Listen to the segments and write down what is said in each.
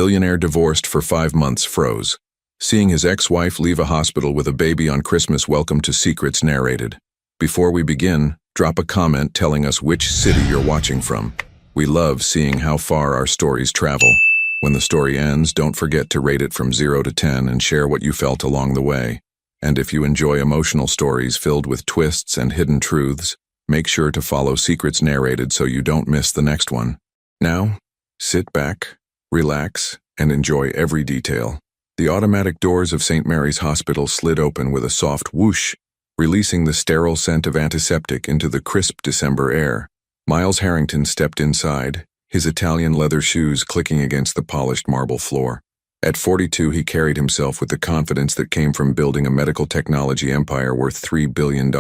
Billionaire divorced for 5 months froze. Seeing his ex-wife leave a hospital with a baby on Christmas. Welcome to Secrets Narrated. Before we begin, drop a comment telling us which city you're watching from. We love seeing how far our stories travel. When the story ends, don't forget to rate it from 0 to 10 and share what you felt along the way. And if you enjoy emotional stories filled with twists and hidden truths, make sure to follow Secrets Narrated so you don't miss the next one. Now, sit back, relax, and enjoy every detail. The automatic doors of St. Mary's Hospital slid open with a soft whoosh, releasing the sterile scent of antiseptic into the crisp December air. Miles Harrington stepped inside, his Italian leather shoes clicking against the polished marble floor. At 42, he carried himself with the confidence that came from building a medical technology empire worth $3 billion.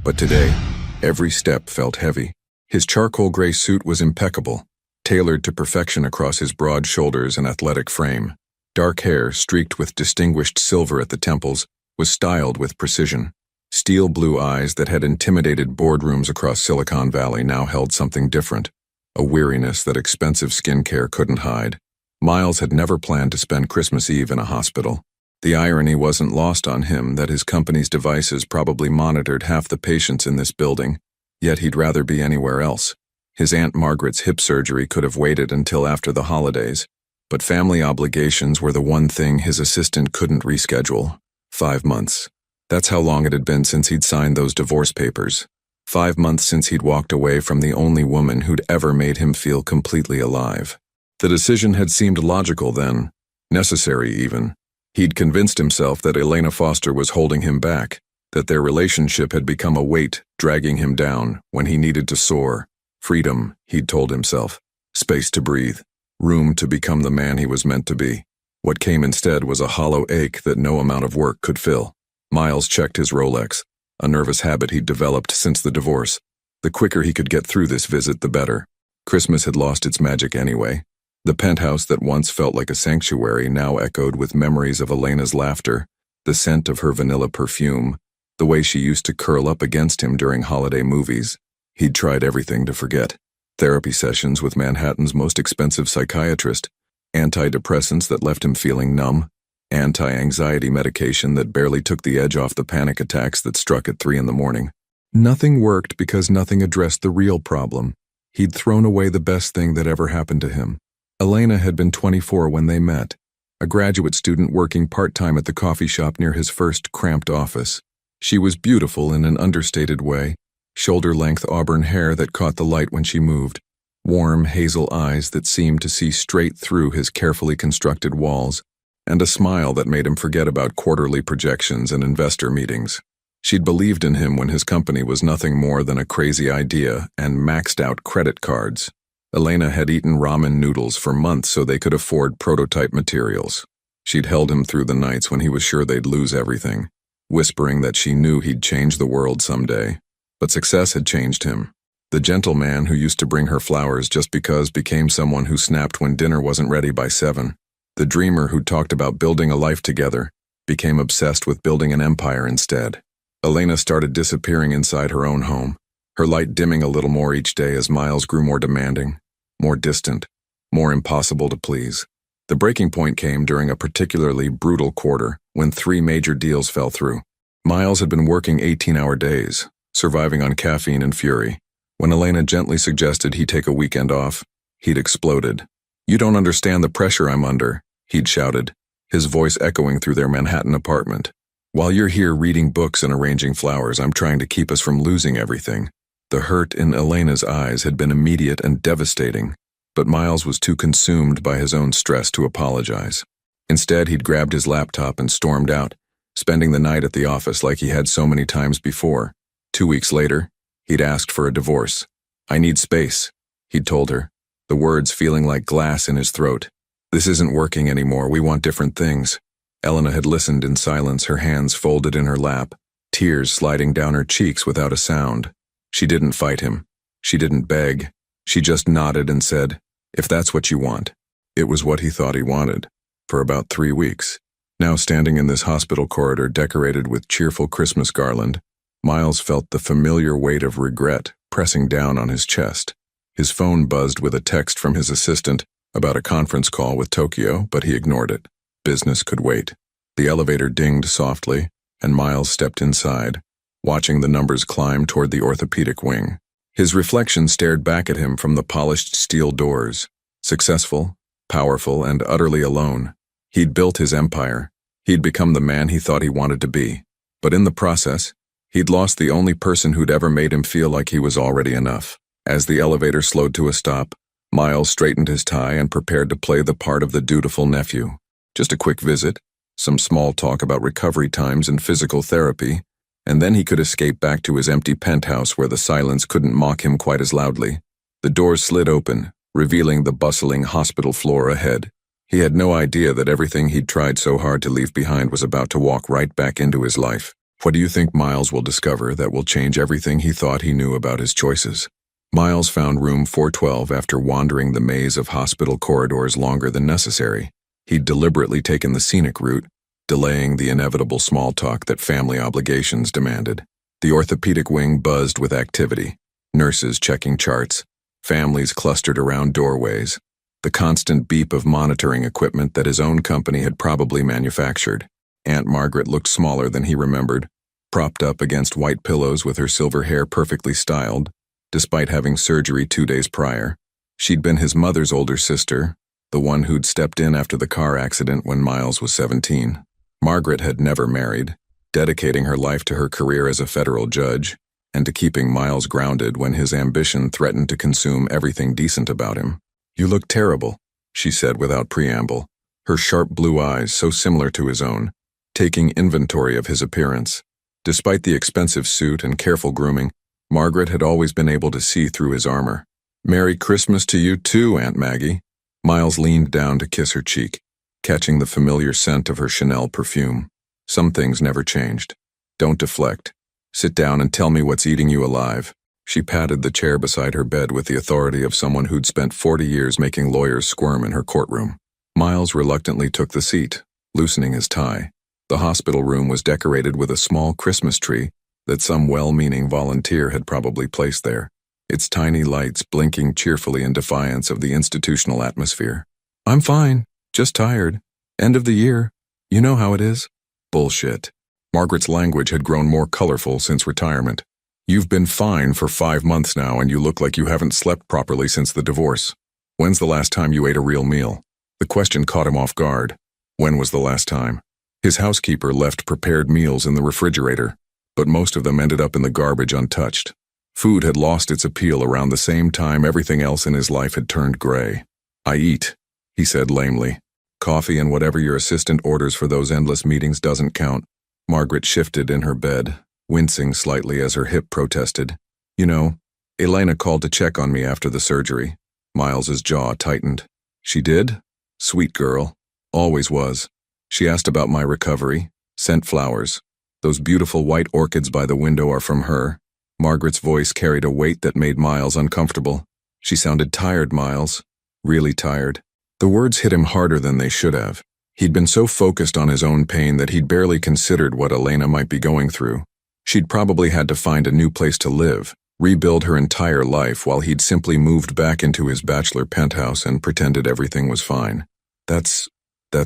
But today, every step felt heavy. His charcoal gray suit was impeccable, tailored to perfection across his broad shoulders and athletic frame. Dark hair, streaked with distinguished silver at the temples, was styled with precision. Steel blue eyes that had intimidated boardrooms across Silicon Valley now held something different, a weariness that expensive skincare couldn't hide. Miles had never planned to spend Christmas Eve in a hospital. The irony wasn't lost on him that his company's devices probably monitored half the patients in this building, yet he'd rather be anywhere else. His Aunt Margaret's hip surgery could have waited until after the holidays, but family obligations were the one thing his assistant couldn't reschedule. 5 months. That's how long it had been since he'd signed those divorce papers. 5 months since he'd walked away from the only woman who'd ever made him feel completely alive. The decision had seemed logical then, necessary even. He'd convinced himself that Elena Foster was holding him back, that their relationship had become a weight dragging him down when he needed to soar. Freedom, he'd told himself. Space to breathe. Room to become the man he was meant to be. What came instead was a hollow ache that no amount of work could fill. Miles checked his Rolex, a nervous habit he'd developed since the divorce. The quicker he could get through this visit, the better. Christmas had lost its magic anyway. The penthouse that once felt like a sanctuary now echoed with memories of Elena's laughter, the scent of her vanilla perfume, the way she used to curl up against him during holiday movies. He'd tried everything to forget. Therapy sessions with Manhattan's most expensive psychiatrist, antidepressants that left him feeling numb, anti-anxiety medication that barely took the edge off the panic attacks that struck at 3 in the morning. Nothing worked because nothing addressed the real problem. He'd thrown away the best thing that ever happened to him. Elena had been 24 when they met, a graduate student working part-time at the coffee shop near his first cramped office. She was beautiful in an understated way, shoulder-length auburn hair that caught the light when she moved, warm hazel eyes that seemed to see straight through his carefully constructed walls, and a smile that made him forget about quarterly projections and investor meetings. She'd believed in him when his company was nothing more than a crazy idea and maxed-out credit cards. Elena had eaten ramen noodles for months so they could afford prototype materials. She'd held him through the nights when he was sure they'd lose everything, whispering that she knew he'd change the world someday. But success had changed him. The gentleman who used to bring her flowers just because became someone who snapped when dinner wasn't ready by 7. The dreamer who talked about building a life together became obsessed with building an empire instead. Elena started disappearing inside her own home, her light dimming a little more each day as Miles grew more demanding, more distant, more impossible to please. The breaking point came during a particularly brutal quarter when 3 major deals fell through. Miles had been working 18-hour days, surviving on caffeine and fury. When Elena gently suggested he take a weekend off, he'd exploded. "You don't understand the pressure I'm under," he'd shouted, his voice echoing through their Manhattan apartment. "While you're here reading books and arranging flowers, I'm trying to keep us from losing everything." The hurt in Elena's eyes had been immediate and devastating, but Miles was too consumed by his own stress to apologize. Instead, he'd grabbed his laptop and stormed out, spending the night at the office like he had so many times before. 2 weeks later, he'd asked for a divorce. "I need space," he'd told her, the words feeling like glass in his throat. "This isn't working anymore. We want different things." Elena had listened in silence, her hands folded in her lap, tears sliding down her cheeks without a sound. She didn't fight him. She didn't beg. She just nodded and said, "If that's what you want." It was what he thought he wanted, for about 3 weeks. Now standing in this hospital corridor decorated with cheerful Christmas garland, Miles felt the familiar weight of regret pressing down on his chest. His phone buzzed with a text from his assistant, about a conference call with Tokyo, but he ignored it. Business could wait. The elevator dinged softly, and Miles stepped inside, watching the numbers climb toward the orthopedic wing. His reflection stared back at him from the polished steel doors. Successful, powerful, and utterly alone. He'd built his empire. He'd become the man he thought he wanted to be. But in the process, he'd lost the only person who'd ever made him feel like he was already enough. As the elevator slowed to a stop, Miles straightened his tie and prepared to play the part of the dutiful nephew. Just a quick visit, some small talk about recovery times and physical therapy, and then he could escape back to his empty penthouse where the silence couldn't mock him quite as loudly. The doors slid open, revealing the bustling hospital floor ahead. He had no idea that everything he'd tried so hard to leave behind was about to walk right back into his life. What do you think Miles will discover that will change everything he thought he knew about his choices? Miles found room 412 after wandering the maze of hospital corridors longer than necessary. He'd deliberately taken the scenic route, delaying the inevitable small talk that family obligations demanded. The orthopedic wing buzzed with activity, nurses checking charts, families clustered around doorways, the constant beep of monitoring equipment that his own company had probably manufactured. Aunt Margaret looked smaller than he remembered, propped up against white pillows with her silver hair perfectly styled, despite having surgery 2 days prior. She'd been his mother's older sister, the one who'd stepped in after the car accident when Miles was 17. Margaret had never married, dedicating her life to her career as a federal judge and to keeping Miles grounded when his ambition threatened to consume everything decent about him. "You look terrible," she said without preamble, her sharp blue eyes so similar to his own, taking inventory of his appearance. Despite the expensive suit and careful grooming, Margaret had always been able to see through his armor. "Merry Christmas to you too, Aunt Maggie." Miles leaned down to kiss her cheek, catching the familiar scent of her Chanel perfume. Some things never changed. "Don't deflect. Sit down and tell me what's eating you alive." She patted the chair beside her bed with the authority of someone who'd spent 40 years making lawyers squirm in her courtroom. Miles reluctantly took the seat, loosening his tie. The hospital room was decorated with a small Christmas tree that some well-meaning volunteer had probably placed there, its tiny lights blinking cheerfully in defiance of the institutional atmosphere. "I'm fine, just tired. End of the year. You know how it is." Bullshit. Margaret's language had grown more colorful since retirement. "You've been fine for 5 months now and you look like you haven't slept properly since the divorce. When's the last time you ate a real meal?" The question caught him off guard. When was the last time? His housekeeper left prepared meals in the refrigerator, but most of them ended up in the garbage untouched. Food had lost its appeal around the same time everything else in his life had turned gray. "I eat," he said lamely. "Coffee and whatever your assistant orders for those endless meetings doesn't count." Margaret shifted in her bed, wincing slightly as her hip protested. "You know, Elena called to check on me after the surgery." Miles's jaw tightened. "She did? Sweet girl. Always was. She asked about my recovery, sent flowers. Those beautiful white orchids by the window are from her." Margaret's voice carried a weight that made Miles uncomfortable. "She sounded tired, Miles. Really tired." The words hit him harder than they should have. He'd been so focused on his own pain that he'd barely considered what Elena might be going through. She'd probably had to find a new place to live, rebuild her entire life while he'd simply moved back into his bachelor penthouse and pretended everything was fine. That's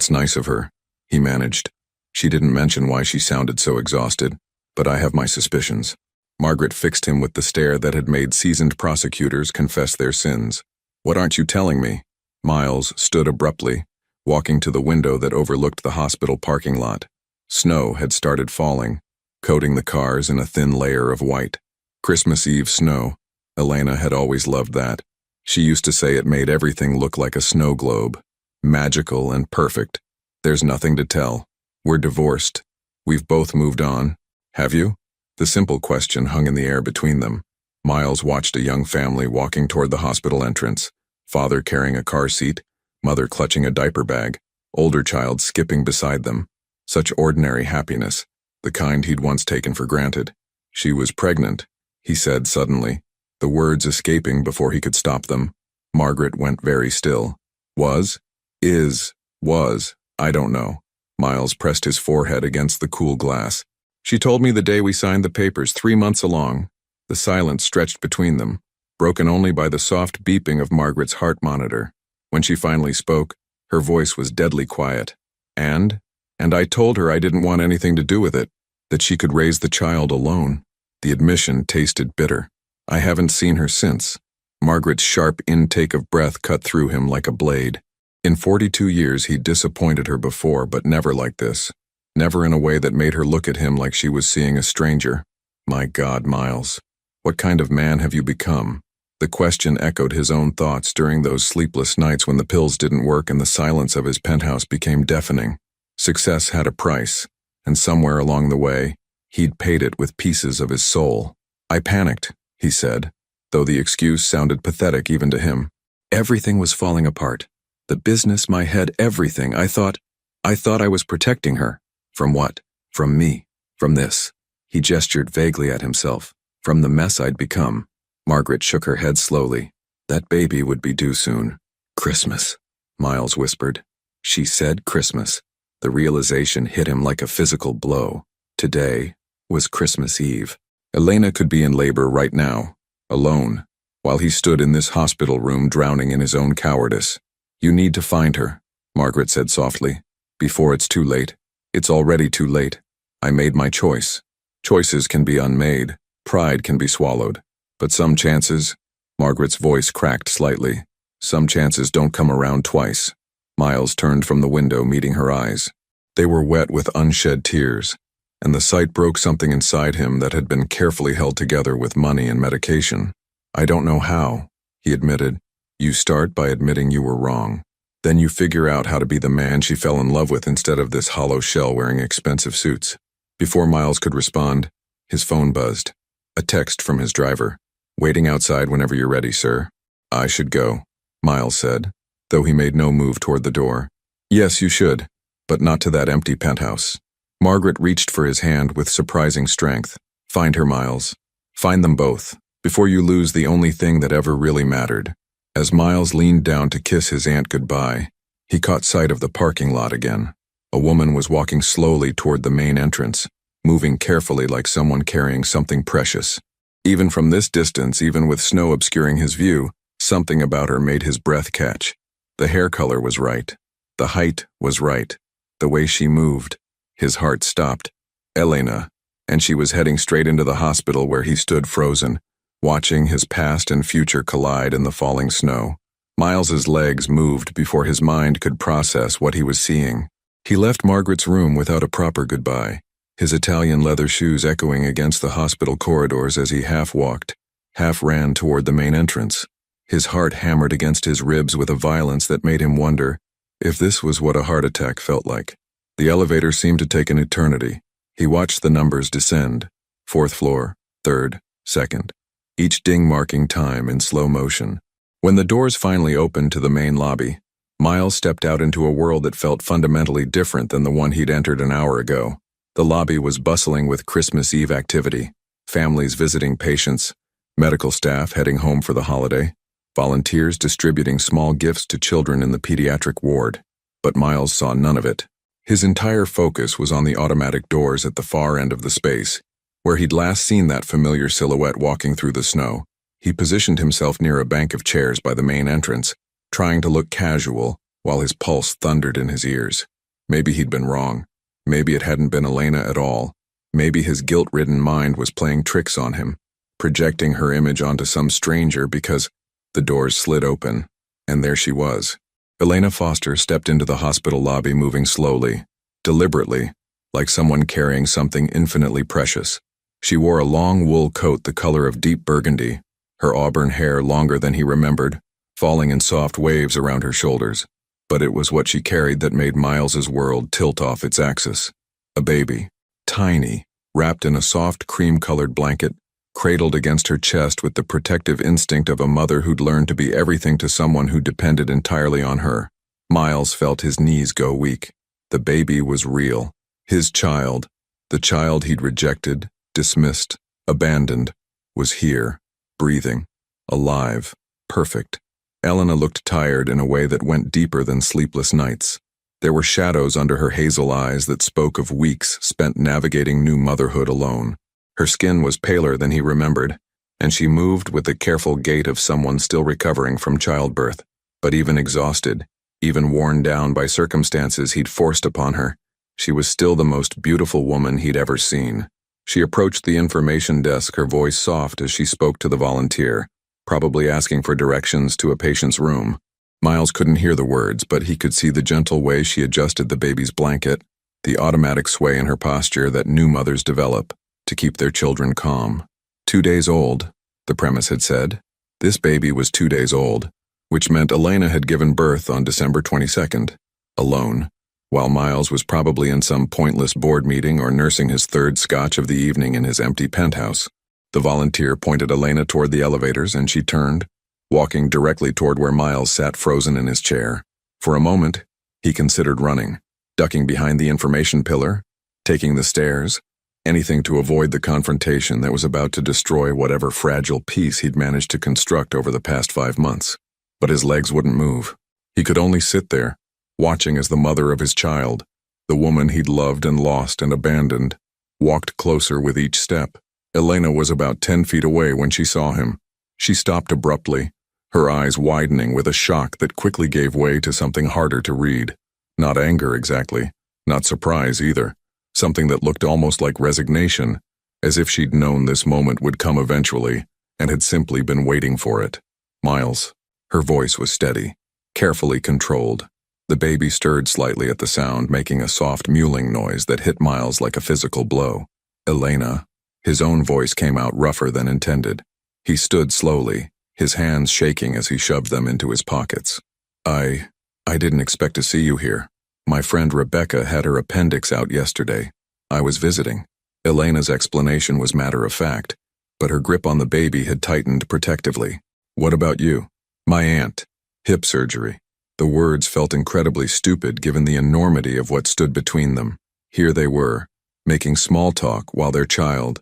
nice of her," he managed. "She didn't mention why she sounded so exhausted, but I have my suspicions." Margaret fixed him with the stare that had made seasoned prosecutors confess their sins. "What aren't you telling me?" Miles stood abruptly, walking to the window that overlooked the hospital parking lot. Snow had started falling, coating the cars in a thin layer of white. Christmas Eve snow. Elena had always loved that. She used to say it made everything look like a snow globe. Magical and perfect. "There's nothing to tell. We're divorced. We've both moved on. Have you?" The simple question hung in the air between them. Miles watched a young family walking toward the hospital entrance, father carrying a car seat, mother clutching a diaper bag, older child skipping beside them. Such ordinary happiness, the kind he'd once taken for granted. "She was pregnant," he said suddenly, the words escaping before he could stop them. Margaret went very still. "Was? Is? Was? I don't know." Miles pressed his forehead against the cool glass. "She told me the day we signed the papers, 3 months along." The silence stretched between them, broken only by the soft beeping of Margaret's heart monitor. When she finally spoke, her voice was deadly quiet. And I told her I didn't want anything to do with it, that she could raise the child alone. The admission tasted bitter. I haven't seen her since. Margaret's sharp intake of breath cut through him like a blade. In 42 years he'd disappointed her before, but never like this. Never in a way that made her look at him like she was seeing a stranger. My God, Miles. What kind of man have you become? The question echoed his own thoughts during those sleepless nights when the pills didn't work and the silence of his penthouse became deafening. Success had a price, and somewhere along the way, he'd paid it with pieces of his soul. I panicked, he said, though the excuse sounded pathetic even to him. Everything was falling apart. The business, my head, everything. I thought I was protecting her. From what? From me. From this. He gestured vaguely at himself. From the mess I'd become. Margaret shook her head slowly. That baby would be due soon. Christmas, Miles whispered. She said Christmas. The realization hit him like a physical blow. Today was Christmas Eve. Elena could be in labor right now, alone, while he stood in this hospital room drowning in his own cowardice. You need to find her, Margaret said softly. Before it's too late. It's already too late. I made my choice. Choices can be unmade. Pride can be swallowed. But some chances, Margaret's voice cracked slightly. Some chances don't come around twice. Miles turned from the window, meeting her eyes. They were wet with unshed tears, and the sight broke something inside him that had been carefully held together with money and medication. I don't know how, he admitted. You start by admitting you were wrong. Then you figure out how to be the man she fell in love with instead of this hollow shell wearing expensive suits. Before Miles could respond, his phone buzzed. A text from his driver. Waiting outside whenever you're ready, sir. I should go, Miles said, though he made no move toward the door. Yes, you should, but not to that empty penthouse. Margaret reached for his hand with surprising strength. Find her, Miles. Find them both, before you lose the only thing that ever really mattered. As Miles leaned down to kiss his aunt goodbye, he caught sight of the parking lot again. A woman was walking slowly toward the main entrance, moving carefully like someone carrying something precious. Even from this distance, even with snow obscuring his view, something about her made his breath catch. The hair color was right. The height was right. The way she moved. His heart stopped. Elena, and she was heading straight into the hospital where he stood frozen, watching his past and future collide in the falling snow. Miles's legs moved before his mind could process what he was seeing. He left Margaret's room without a proper goodbye, his Italian leather shoes echoing against the hospital corridors as he half walked, half ran toward the main entrance. His heart hammered against his ribs with a violence that made him wonder if this was what a heart attack felt like. The elevator seemed to take an eternity. He watched the numbers descend. 4th floor, 3rd, 2nd. Each ding marking time in slow motion. When the doors finally opened to the main lobby, Miles stepped out into a world that felt fundamentally different than the one he'd entered an hour ago. The lobby was bustling with Christmas Eve activity, families visiting patients, medical staff heading home for the holiday, volunteers distributing small gifts to children in the pediatric ward. But Miles saw none of it. His entire focus was on the automatic doors at the far end of the space, where he'd last seen that familiar silhouette walking through the snow. He positioned himself near a bank of chairs by the main entrance, trying to look casual while his pulse thundered in his ears. Maybe he'd been wrong. Maybe it hadn't been Elena at all. Maybe his guilt-ridden mind was playing tricks on him, projecting her image onto some stranger because the doors slid open, and there she was. Elena Foster stepped into the hospital lobby moving slowly, deliberately, like someone carrying something infinitely precious. She wore a long wool coat the color of deep burgundy, her auburn hair longer than he remembered, falling in soft waves around her shoulders. But it was what she carried that made Miles's world tilt off its axis. A baby, tiny, wrapped in a soft cream-colored blanket, cradled against her chest with the protective instinct of a mother who'd learned to be everything to someone who depended entirely on her. Miles felt his knees go weak. The baby was real. His child, the child he'd rejected, dismissed, abandoned, was here, breathing, alive, perfect. Elena looked tired in a way that went deeper than sleepless nights. There were shadows under her hazel eyes that spoke of weeks spent navigating new motherhood alone. Her skin was paler than he remembered, and she moved with the careful gait of someone still recovering from childbirth. But even exhausted, even worn down by circumstances he'd forced upon her, she was still the most beautiful woman he'd ever seen. She approached the information desk, her voice soft as she spoke to the volunteer, probably asking for directions to a patient's room. Miles couldn't hear the words, but he could see the gentle way she adjusted the baby's blanket, the automatic sway in her posture that new mothers develop to keep their children calm. 2 days old, the premise had said. This baby was 2 days old, which meant Elena had given birth on December 22nd, alone, while Miles was probably in some pointless board meeting or nursing his third scotch of the evening in his empty penthouse. The volunteer pointed Elena toward the elevators, and she turned, walking directly toward where Miles sat frozen in his chair. For a moment, he considered running, ducking behind the information pillar, taking the stairs, anything to avoid the confrontation that was about to destroy whatever fragile peace he'd managed to construct over the past 5 months. But his legs wouldn't move. He could only sit there, watching as the mother of his child, the woman he'd loved and lost and abandoned, walked closer with each step. Elena was about 10 feet away when she saw him. She stopped abruptly, her eyes widening with a shock that quickly gave way to something harder to read. Not anger exactly, not surprise either. Something that looked almost like resignation, as if she'd known this moment would come eventually and had simply been waiting for it. Miles. Her voice was steady, carefully controlled. The baby stirred slightly at the sound, making a soft mewling noise that hit Miles like a physical blow. Elena. His own voice came out rougher than intended. He stood slowly, his hands shaking as he shoved them into his pockets. I didn't expect to see you here. My friend Rebecca had her appendix out yesterday. I was visiting. Elena's explanation was matter-of-fact, but her grip on the baby had tightened protectively. What about you? My aunt. Hip surgery. The words felt incredibly stupid given the enormity of what stood between them. Here they were, making small talk while their child,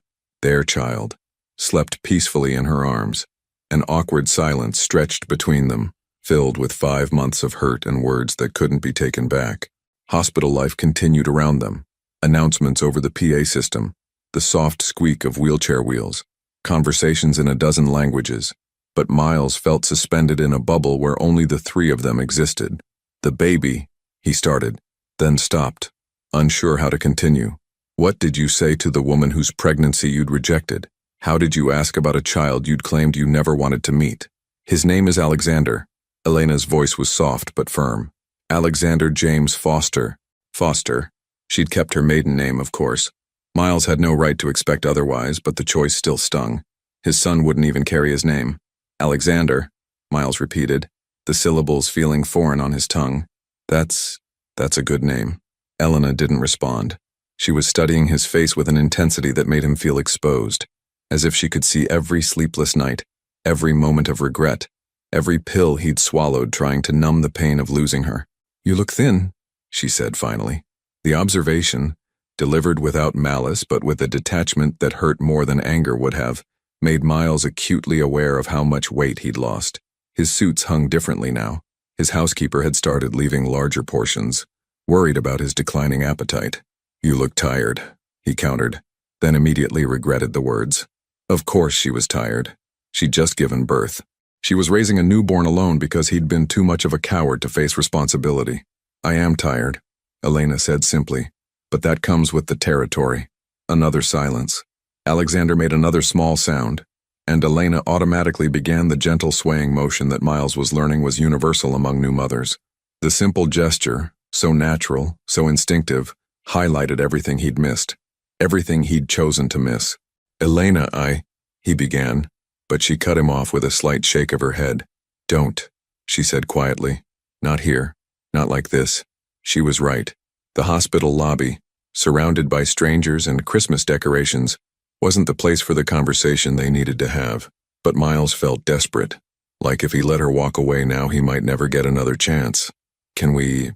slept peacefully in her arms. An awkward silence stretched between them, filled with 5 months of hurt and words that couldn't be taken back. Hospital life continued around them. Announcements over the PA system, the soft squeak of wheelchair wheels, conversations in a dozen languages. But Miles felt suspended in a bubble where only the 3 of them existed. The baby, he started, then stopped, unsure how to continue. What did you say to the woman whose pregnancy you'd rejected? How did you ask about a child you'd claimed you never wanted to meet? His name is Alexander. Elena's voice was soft but firm. Alexander James Foster. Foster. She'd kept her maiden name, of course. Miles had no right to expect otherwise, but the choice still stung. His son wouldn't even carry his name. Alexander, Miles repeated, the syllables feeling foreign on his tongue. That's a good name. Elena didn't respond. She was studying his face with an intensity that made him feel exposed, as if she could see every sleepless night, every moment of regret, every pill he'd swallowed trying to numb the pain of losing her. You look thin, she said finally. The observation, delivered without malice but with a detachment that hurt more than anger would have, made Miles acutely aware of how much weight he'd lost. His suits hung differently now. His housekeeper had started leaving larger portions, worried about his declining appetite. You look tired, he countered, then immediately regretted the words. Of course she was tired. She'd just given birth. She was raising a newborn alone because he'd been too much of a coward to face responsibility. I am tired, Elena said simply, but that comes with the territory. Another silence. Alexander made another small sound, and Elena automatically began the gentle swaying motion that Miles was learning was universal among new mothers. The simple gesture, so natural, so instinctive, highlighted everything he'd missed, everything he'd chosen to miss. Elena, he began, but she cut him off with a slight shake of her head. Don't, she said quietly. Not here, not like this. She was right. The hospital lobby, surrounded by strangers and Christmas decorations, wasn't the place for the conversation they needed to have. But Miles felt desperate, like if he let her walk away now he might never get another chance. Can we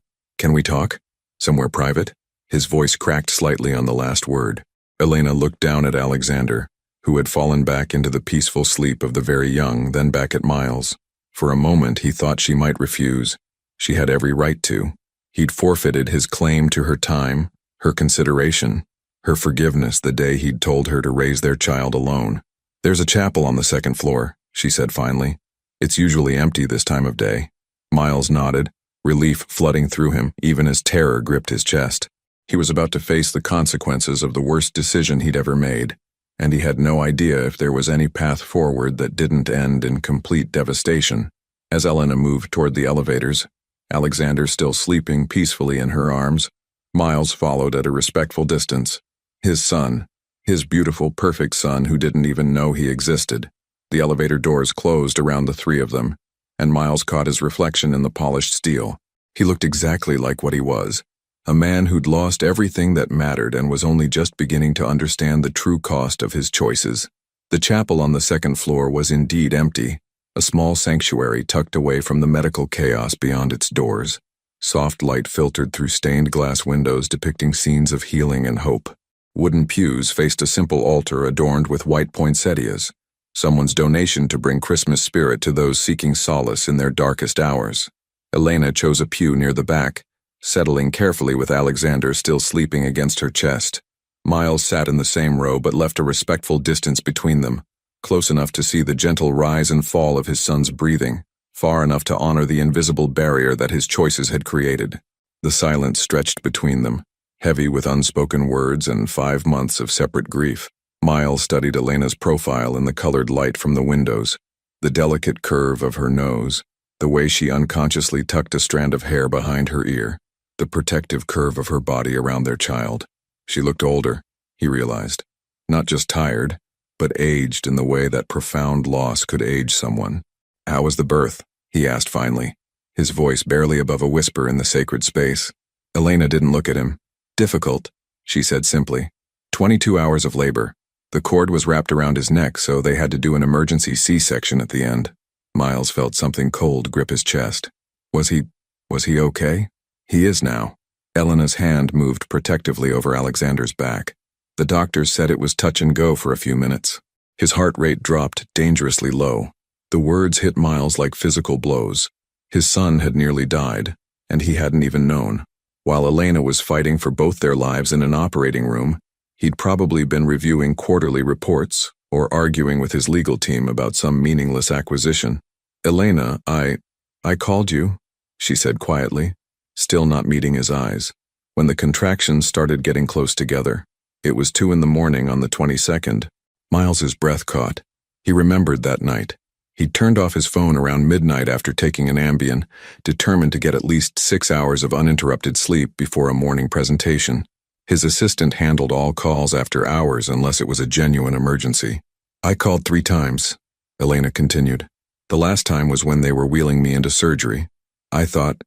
talk? Somewhere private? His voice cracked slightly on the last word. Elena looked down at Alexander, who had fallen back into the peaceful sleep of the very young, then back at Miles. For a moment he thought she might refuse. She had every right to. He'd forfeited his claim to her time, her consideration, her forgiveness the day he'd told her to raise their child alone. There's a chapel on the 2nd floor, she said finally. It's usually empty this time of day. Miles nodded, relief flooding through him even as terror gripped his chest. He was about to face the consequences of the worst decision he'd ever made, and he had no idea if there was any path forward that didn't end in complete devastation. As Elena moved toward the elevators, Alexander still sleeping peacefully in her arms, Miles followed at a respectful distance. His son, his beautiful, perfect son who didn't even know he existed. The elevator doors closed around the three of them, and Miles caught his reflection in the polished steel. He looked exactly like what he was, a man who'd lost everything that mattered and was only just beginning to understand the true cost of his choices. The chapel on the second floor was indeed empty, a small sanctuary tucked away from the medical chaos beyond its doors. Soft light filtered through stained glass windows depicting scenes of healing and hope. Wooden pews faced a simple altar adorned with white poinsettias, someone's donation to bring Christmas spirit to those seeking solace in their darkest hours. Elena chose a pew near the back, settling carefully with Alexander still sleeping against her chest. Miles sat in the same row but left a respectful distance between them, close enough to see the gentle rise and fall of his son's breathing, far enough to honor the invisible barrier that his choices had created. The silence stretched between them, heavy with unspoken words and 5 months of separate grief. Miles studied Elena's profile in the colored light from the windows, the delicate curve of her nose, the way she unconsciously tucked a strand of hair behind her ear, the protective curve of her body around their child. She looked older, he realized, not just tired, but aged in the way that profound loss could age someone. "How was the birth?" he asked finally, his voice barely above a whisper in the sacred space. Elena didn't look at him. "Difficult," she said simply. 22 hours of labor. The cord was wrapped around his neck, so they had to do an emergency C-section at the end. Miles felt something cold grip his chest. Was he okay? He is now. Elena's hand moved protectively over Alexander's back. The doctors said it was touch and go for a few minutes. His heart rate dropped dangerously low. The words hit Miles like physical blows. His son had nearly died, and he hadn't even known. While Elena was fighting for both their lives in an operating room, he'd probably been reviewing quarterly reports or arguing with his legal team about some meaningless acquisition. "Elena, I called you," she said quietly, still not meeting his eyes. When the contractions started getting close together, it was 2 a.m. on the 22nd. Miles's breath caught. He remembered that night. He'd turned off his phone around midnight after taking an Ambien, determined to get at least 6 hours of uninterrupted sleep before a morning presentation. His assistant handled all calls after hours unless it was a genuine emergency. "I called 3 times, Elena continued. "The last time was when they were wheeling me into surgery. I thought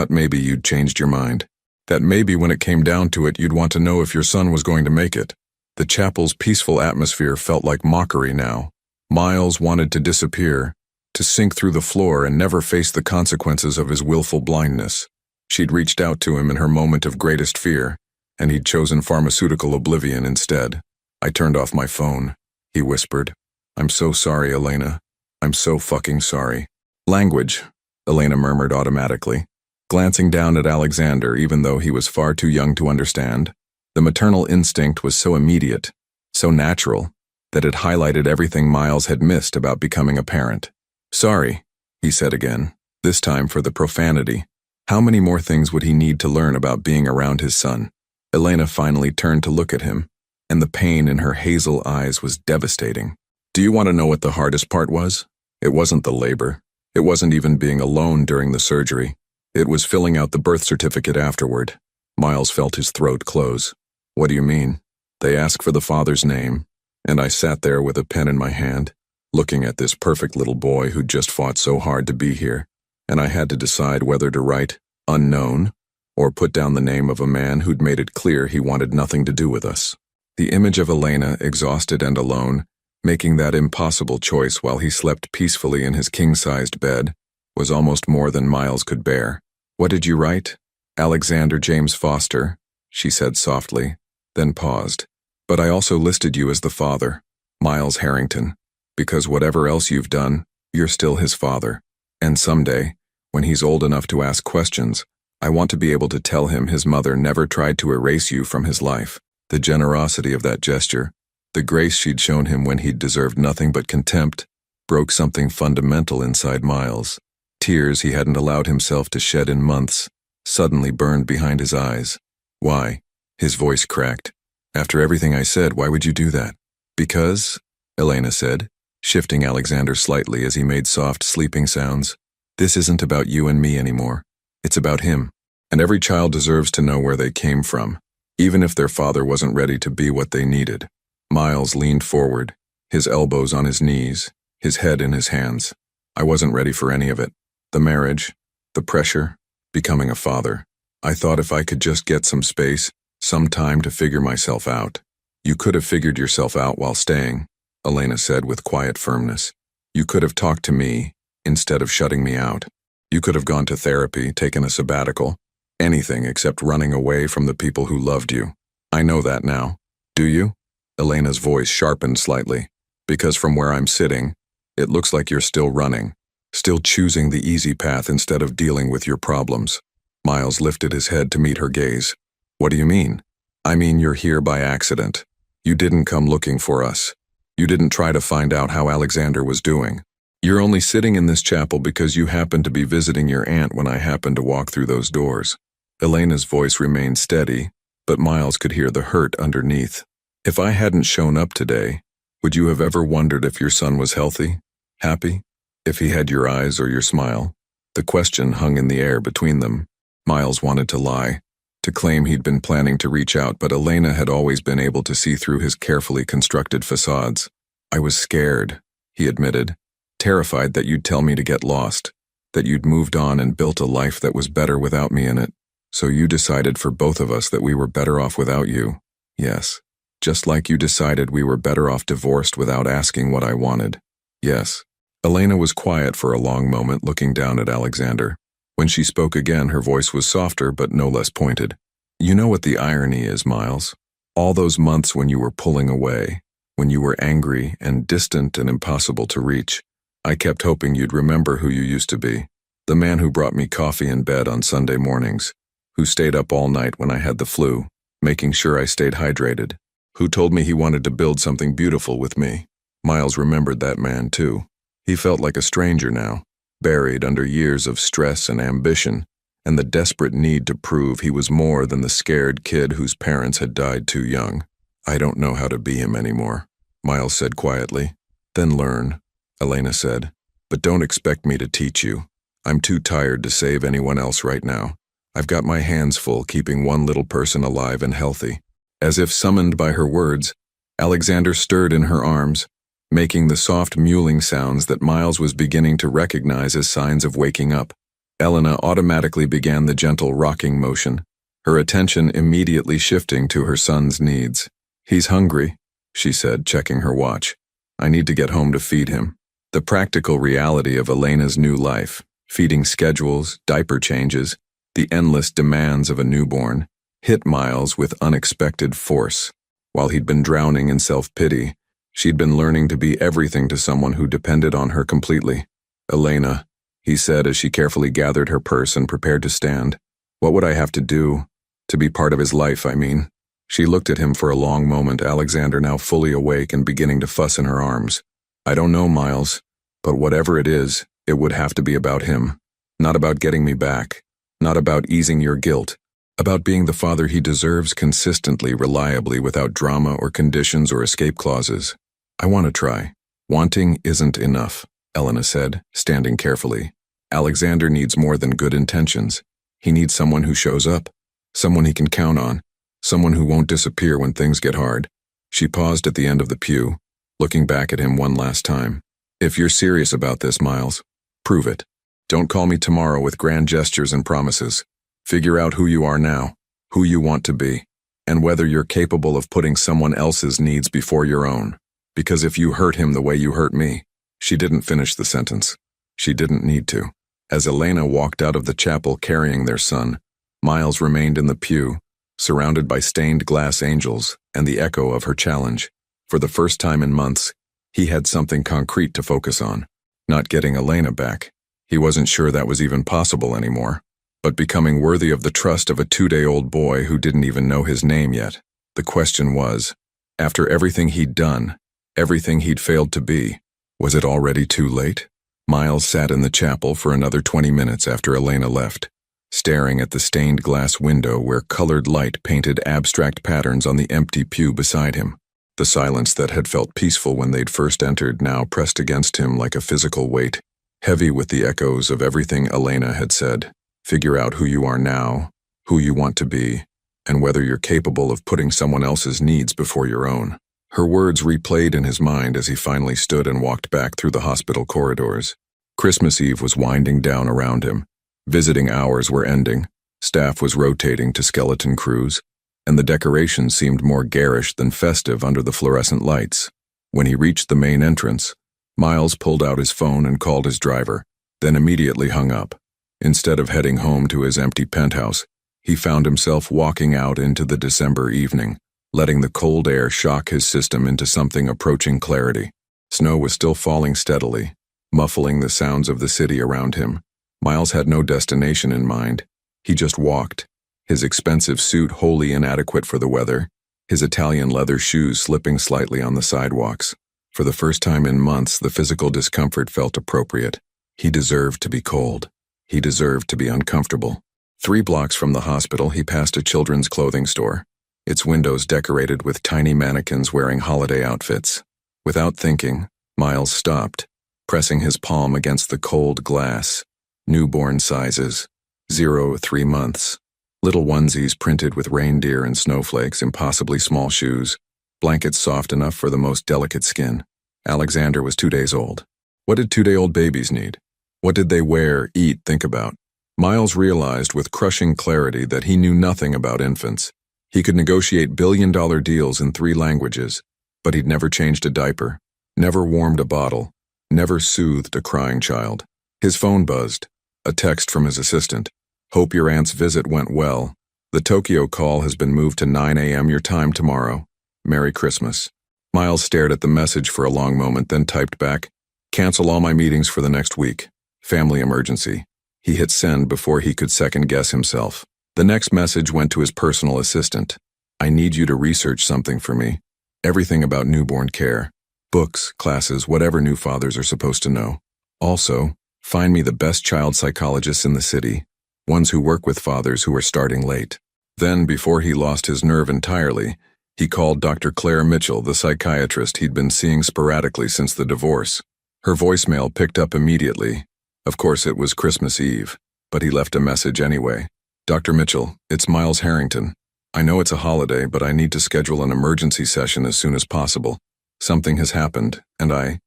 maybe you'd changed your mind. That maybe when it came down to it, you'd want to know if your son was going to make it." The chapel's peaceful atmosphere felt like mockery now. Miles wanted to disappear, to sink through the floor and never face the consequences of his willful blindness. She'd reached out to him in her moment of greatest fear, and he'd chosen pharmaceutical oblivion instead. "I turned off my phone," he whispered. "I'm so sorry, Elena. I'm so fucking sorry." "Language," Elena murmured automatically, glancing down at Alexander even though he was far too young to understand. The maternal instinct was so immediate, so natural, that it highlighted everything Miles had missed about becoming a parent. "Sorry," he said again, this time for the profanity. How many more things would he need to learn about being around his son? Elena finally turned to look at him, and the pain in her hazel eyes was devastating. "Do you want to know what the hardest part was? It wasn't the labor. It wasn't even being alone during the surgery. It was filling out the birth certificate afterward." Miles felt his throat close. "What do you mean?" "They ask for the father's name, and I sat there with a pen in my hand, looking at this perfect little boy who'd just fought so hard to be here, and I had to decide whether to write unknown or put down the name of a man who'd made it clear he wanted nothing to do with us." The image of Elena, exhausted and alone, making that impossible choice while he slept peacefully in his king-sized bed, was almost more than Miles could bear. "What did you write?" "Alexander James Foster," she said softly, then paused. "But I also listed you as the father, Miles Harrington, because whatever else you've done, you're still his father. And someday, when he's old enough to ask questions, I want to be able to tell him his mother never tried to erase you from his life." The generosity of that gesture, the grace she'd shown him when he'd deserved nothing but contempt, broke something fundamental inside Miles. Tears he hadn't allowed himself to shed in months suddenly burned behind his eyes. Why? His voice cracked. After everything I said, why would you do that? Because, Elena said, shifting Alexander slightly as he made soft, sleeping sounds. This isn't about you and me anymore. It's about him. And every child deserves to know where they came from, even if their father wasn't ready to be what they needed. Miles leaned forward, his elbows on his knees, his head in his hands. I wasn't ready for any of it. The marriage, the pressure, becoming a father. I thought if I could just get some space, some time to figure myself out. You could have figured yourself out while staying, Elena said with quiet firmness. You could have talked to me instead of shutting me out. You could have gone to therapy, taken a sabbatical, anything except running away from the people who loved you. I know that now. Do you? Elena's voice sharpened slightly. Because from where I'm sitting, it looks like you're still running, still choosing the easy path instead of dealing with your problems. Miles lifted his head to meet her gaze. What do you mean? I mean you're here by accident. You didn't come looking for us. You didn't try to find out how Alexander was doing. You're only sitting in this chapel because you happened to be visiting your aunt when I happened to walk through those doors. Elena's voice remained steady, but Miles could hear the hurt underneath. If I hadn't shown up today, would you have ever wondered if your son was healthy, happy, if he had your eyes or your smile? The question hung in the air between them. Miles wanted to lie, to claim he'd been planning to reach out, but Elena had always been able to see through his carefully constructed facades. I was scared, he admitted, terrified that you'd tell me to get lost, that you'd moved on and built a life that was better without me in it. So you decided for both of us that we were better off without you. Yes. Just like you decided we were better off divorced without asking what I wanted. Yes. Elena was quiet for a long moment, looking down at Alexander. When she spoke again, her voice was softer but no less pointed. You know what the irony is, Miles? All those months when you were pulling away, when you were angry and distant and impossible to reach, I kept hoping you'd remember who you used to be. The man who brought me coffee in bed on Sunday mornings, who stayed up all night when I had the flu, making sure I stayed hydrated, who told me he wanted to build something beautiful with me. Miles remembered that man too. He felt like a stranger now, buried under years of stress and ambition, and the desperate need to prove he was more than the scared kid whose parents had died too young. I don't know how to be him anymore, Miles said quietly. Then learn, Elena said, but don't expect me to teach you. I'm too tired to save anyone else right now. I've got my hands full keeping one little person alive and healthy. As if summoned by her words, Alexander stirred in her arms, making the soft mewling sounds that Miles was beginning to recognize as signs of waking up. Elena automatically began the gentle rocking motion, her attention immediately shifting to her son's needs. He's hungry, she said, checking her watch. I need to get home to feed him. The practical reality of Elena's new life, feeding schedules, diaper changes, the endless demands of a newborn, hit Miles with unexpected force. While he'd been drowning in self-pity, she'd been learning to be everything to someone who depended on her completely. Elena, he said as she carefully gathered her purse and prepared to stand. What would I have to do? To be part of his life, I mean. She looked at him for a long moment, Alexander now fully awake and beginning to fuss in her arms. I don't know, Miles, but whatever it is, it would have to be about him. Not about getting me back. Not about easing your guilt. About being the father he deserves consistently, reliably, without drama or conditions or escape clauses. I want to try. Wanting isn't enough, Elena said, standing carefully. Alexander needs more than good intentions. He needs someone who shows up, someone he can count on, someone who won't disappear when things get hard. She paused at the end of the pew, looking back at him one last time. If you're serious about this, Miles, prove it. Don't call me tomorrow with grand gestures and promises. Figure out who you are now, who you want to be, and whether you're capable of putting someone else's needs before your own. Because if you hurt him the way you hurt me, she didn't finish the sentence. She didn't need to. As Elena walked out of the chapel carrying their son, Miles remained in the pew, surrounded by stained glass angels and the echo of her challenge. For the first time in months, he had something concrete to focus on. Not getting Elena back. He wasn't sure that was even possible anymore. But becoming worthy of the trust of a 2-day-old boy who didn't even know his name yet. The question was, after everything he'd done, everything he'd failed to be, was it already too late? Miles sat in the chapel for another 20 minutes after Elena left, staring at the stained glass window where colored light painted abstract patterns on the empty pew beside him. The silence that had felt peaceful when they'd first entered now pressed against him like a physical weight, heavy with the echoes of everything Elena had said. Figure out who you are now, who you want to be, and whether you're capable of putting someone else's needs before your own. Her words replayed in his mind as he finally stood and walked back through the hospital corridors. Christmas Eve was winding down around him. Visiting hours were ending, staff was rotating to skeleton crews, and the decorations seemed more garish than festive under the fluorescent lights. When he reached the main entrance, Miles pulled out his phone and called his driver, then immediately hung up. Instead of heading home to his empty penthouse, he found himself walking out into the December evening, letting the cold air shock his system into something approaching clarity. Snow was still falling steadily, muffling the sounds of the city around him. Miles had no destination in mind. He just walked, his expensive suit wholly inadequate for the weather, his Italian leather shoes slipping slightly on the sidewalks. For the first time in months, the physical discomfort felt appropriate. He deserved to be cold. He deserved to be uncomfortable. 3 blocks from the hospital, he passed a children's clothing store, its windows decorated with tiny mannequins wearing holiday outfits. Without thinking, Miles stopped, pressing his palm against the cold glass. Newborn sizes, 0 to 3 months. Little onesies printed with reindeer and snowflakes, impossibly small shoes, blankets soft enough for the most delicate skin. Alexander was 2 days old. What did 2-day-old babies need? What did they wear, eat, think about? Miles realized with crushing clarity that he knew nothing about infants. He could negotiate billion-dollar deals in 3 languages, but he'd never changed a diaper, never warmed a bottle, never soothed a crying child. His phone buzzed. A text from his assistant. Hope your aunt's visit went well. The Tokyo call has been moved to 9 a.m. your time tomorrow. Merry Christmas. Miles stared at the message for a long moment, then typed back, cancel all my meetings for the next week. Family emergency. He hit send before he could second-guess himself. The next message went to his personal assistant. I need you to research something for me. Everything about newborn care. Books, classes, whatever new fathers are supposed to know. Also, find me the best child psychologists in the city, ones who work with fathers who are starting late. Then, before he lost his nerve entirely, he called Dr. Claire Mitchell, the psychiatrist he'd been seeing sporadically since the divorce. Her voicemail picked up immediately. Of course, it was Christmas Eve, but he left a message anyway. Dr. Mitchell, it's Miles Harrington. I know it's a holiday, but I need to schedule an emergency session as soon as possible. Something has happened, and I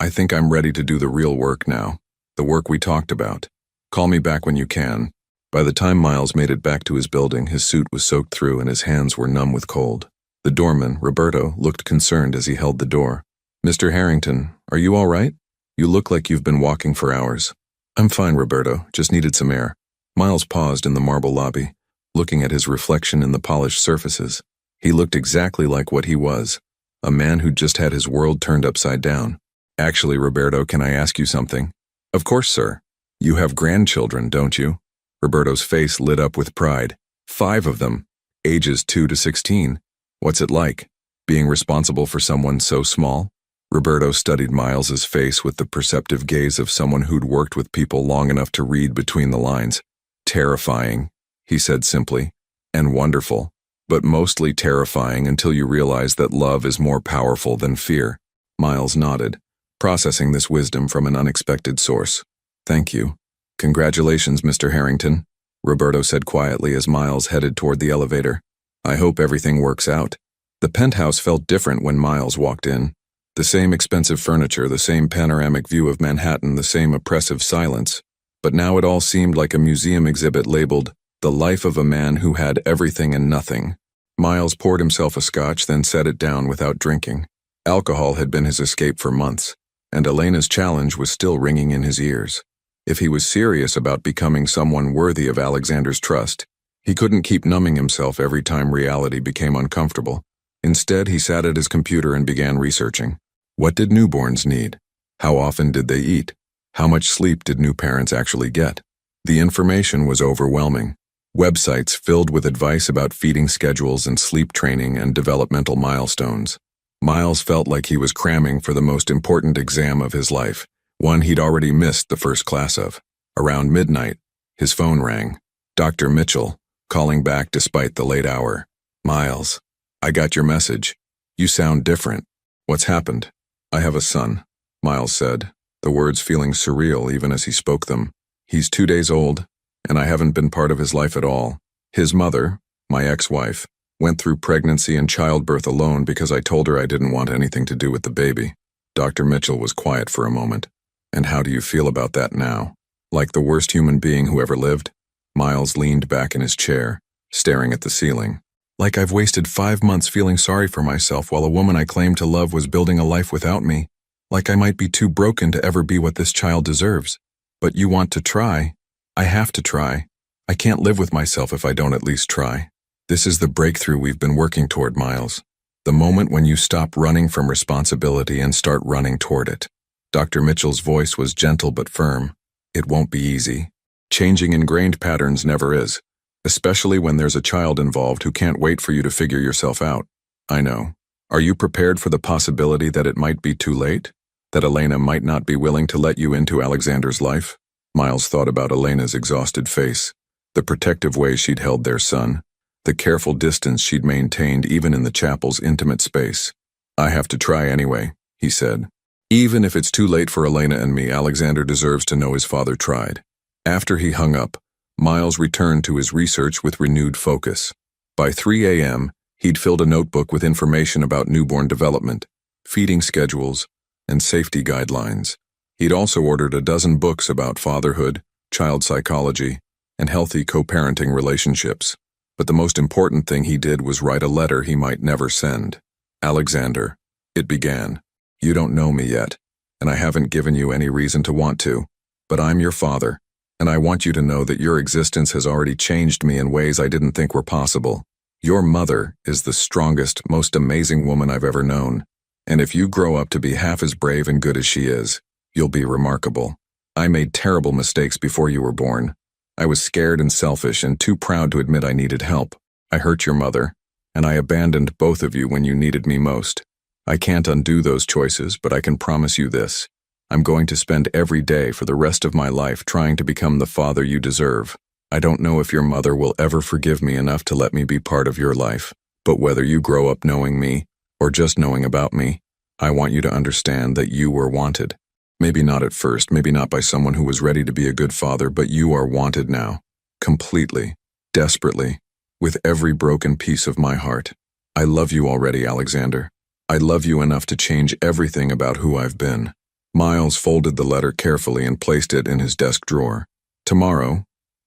think I'm ready to do the real work now. The work we talked about. Call me back when you can. By the time Miles made it back to his building, his suit was soaked through and his hands were numb with cold. The doorman, Roberto, looked concerned as he held the door. Mr. Harrington, are you all right? You look like you've been walking for hours. I'm fine, Roberto, just needed some air. Miles paused in the marble lobby, looking at his reflection in the polished surfaces. He looked exactly like what he was, a man who'd just had his world turned upside down. Actually, Roberto, can I ask you something? Of course, sir. You have grandchildren, don't you? Roberto's face lit up with pride. 5 of them, ages 2 to 16. What's it like, being responsible for someone so small? Roberto studied Miles's face with the perceptive gaze of someone who'd worked with people long enough to read between the lines. Terrifying, he said simply, and wonderful, but mostly terrifying until you realize that love is more powerful than fear. Miles nodded, processing this wisdom from an unexpected source. Thank you. Congratulations, Mr. Harrington, Roberto said quietly as Miles headed toward the elevator. I hope everything works out. The penthouse felt different when Miles walked in. The same expensive furniture, the same panoramic view of Manhattan, the same oppressive silence. But now it all seemed like a museum exhibit labeled, The Life of a Man Who Had Everything and Nothing. Miles poured himself a scotch, then set it down without drinking. Alcohol had been his escape for months, and Elena's challenge was still ringing in his ears. If he was serious about becoming someone worthy of Alexander's trust, he couldn't keep numbing himself every time reality became uncomfortable. Instead, he sat at his computer and began researching. What did newborns need? How often did they eat? How much sleep did new parents actually get? The information was overwhelming. Websites filled with advice about feeding schedules and sleep training and developmental milestones. Miles felt like he was cramming for the most important exam of his life, One he'd already missed the first class of. Around midnight, his phone rang. Dr. Mitchell, calling back despite the late hour. "Miles, I got your message. You sound different. What's happened?" "I have a son," Miles said, the words feeling surreal even as he spoke them. "He's 2 days old, and I haven't been part of his life at all. His mother, my ex-wife, went through pregnancy and childbirth alone because I told her I didn't want anything to do with the baby." Dr. Mitchell was quiet for a moment. "And how do you feel about that now? Like the worst human being who ever lived?" Miles leaned back in his chair, staring at the ceiling. "Like I've wasted 5 months feeling sorry for myself while a woman I claimed to love was building a life without me. Like I might be too broken to ever be what this child deserves. But you want to try. I have to try. I can't live with myself if I don't at least try. This is the breakthrough we've been working toward, Miles. The moment when you stop running from responsibility and start running toward it." Dr. Mitchell's voice was gentle but firm. "It won't be easy. Changing ingrained patterns never is, especially when there's a child involved who can't wait for you to figure yourself out. I know. Are you prepared for the possibility that it might be too late? That Elena might not be willing to let you into Alexander's life?" Miles thought about Elena's exhausted face, the protective way she'd held their son, the careful distance she'd maintained even in the chapel's intimate space. "I have to try anyway," he said. "Even if it's too late for Elena and me, Alexander deserves to know his father tried." After he hung up, Miles returned to his research with renewed focus. By 3 a.m., he'd filled a notebook with information about newborn development, feeding schedules, and safety guidelines. He'd also ordered a dozen books about fatherhood, child psychology, and healthy co-parenting relationships. But the most important thing he did was write a letter he might never send. "Alexander," it began, "you don't know me yet, and I haven't given you any reason to want to, but I'm your father, and I want you to know that your existence has already changed me in ways I didn't think were possible. Your mother is the strongest, most amazing woman I've ever known, and if you grow up to be half as brave and good as she is, you'll be remarkable. I made terrible mistakes before you were born. I was scared and selfish and too proud to admit I needed help. I hurt your mother, and I abandoned both of you when you needed me most. I can't undo those choices, but I can promise you this. I'm going to spend every day for the rest of my life trying to become the father you deserve. I don't know if your mother will ever forgive me enough to let me be part of your life, but whether you grow up knowing me or just knowing about me, I want you to understand that you were wanted. Maybe not at first, maybe not by someone who was ready to be a good father, but you are wanted now. Completely, desperately, with every broken piece of my heart. I love you already, Alexander. I love you enough to change everything about who I've been." Miles folded the letter carefully and placed it in his desk drawer.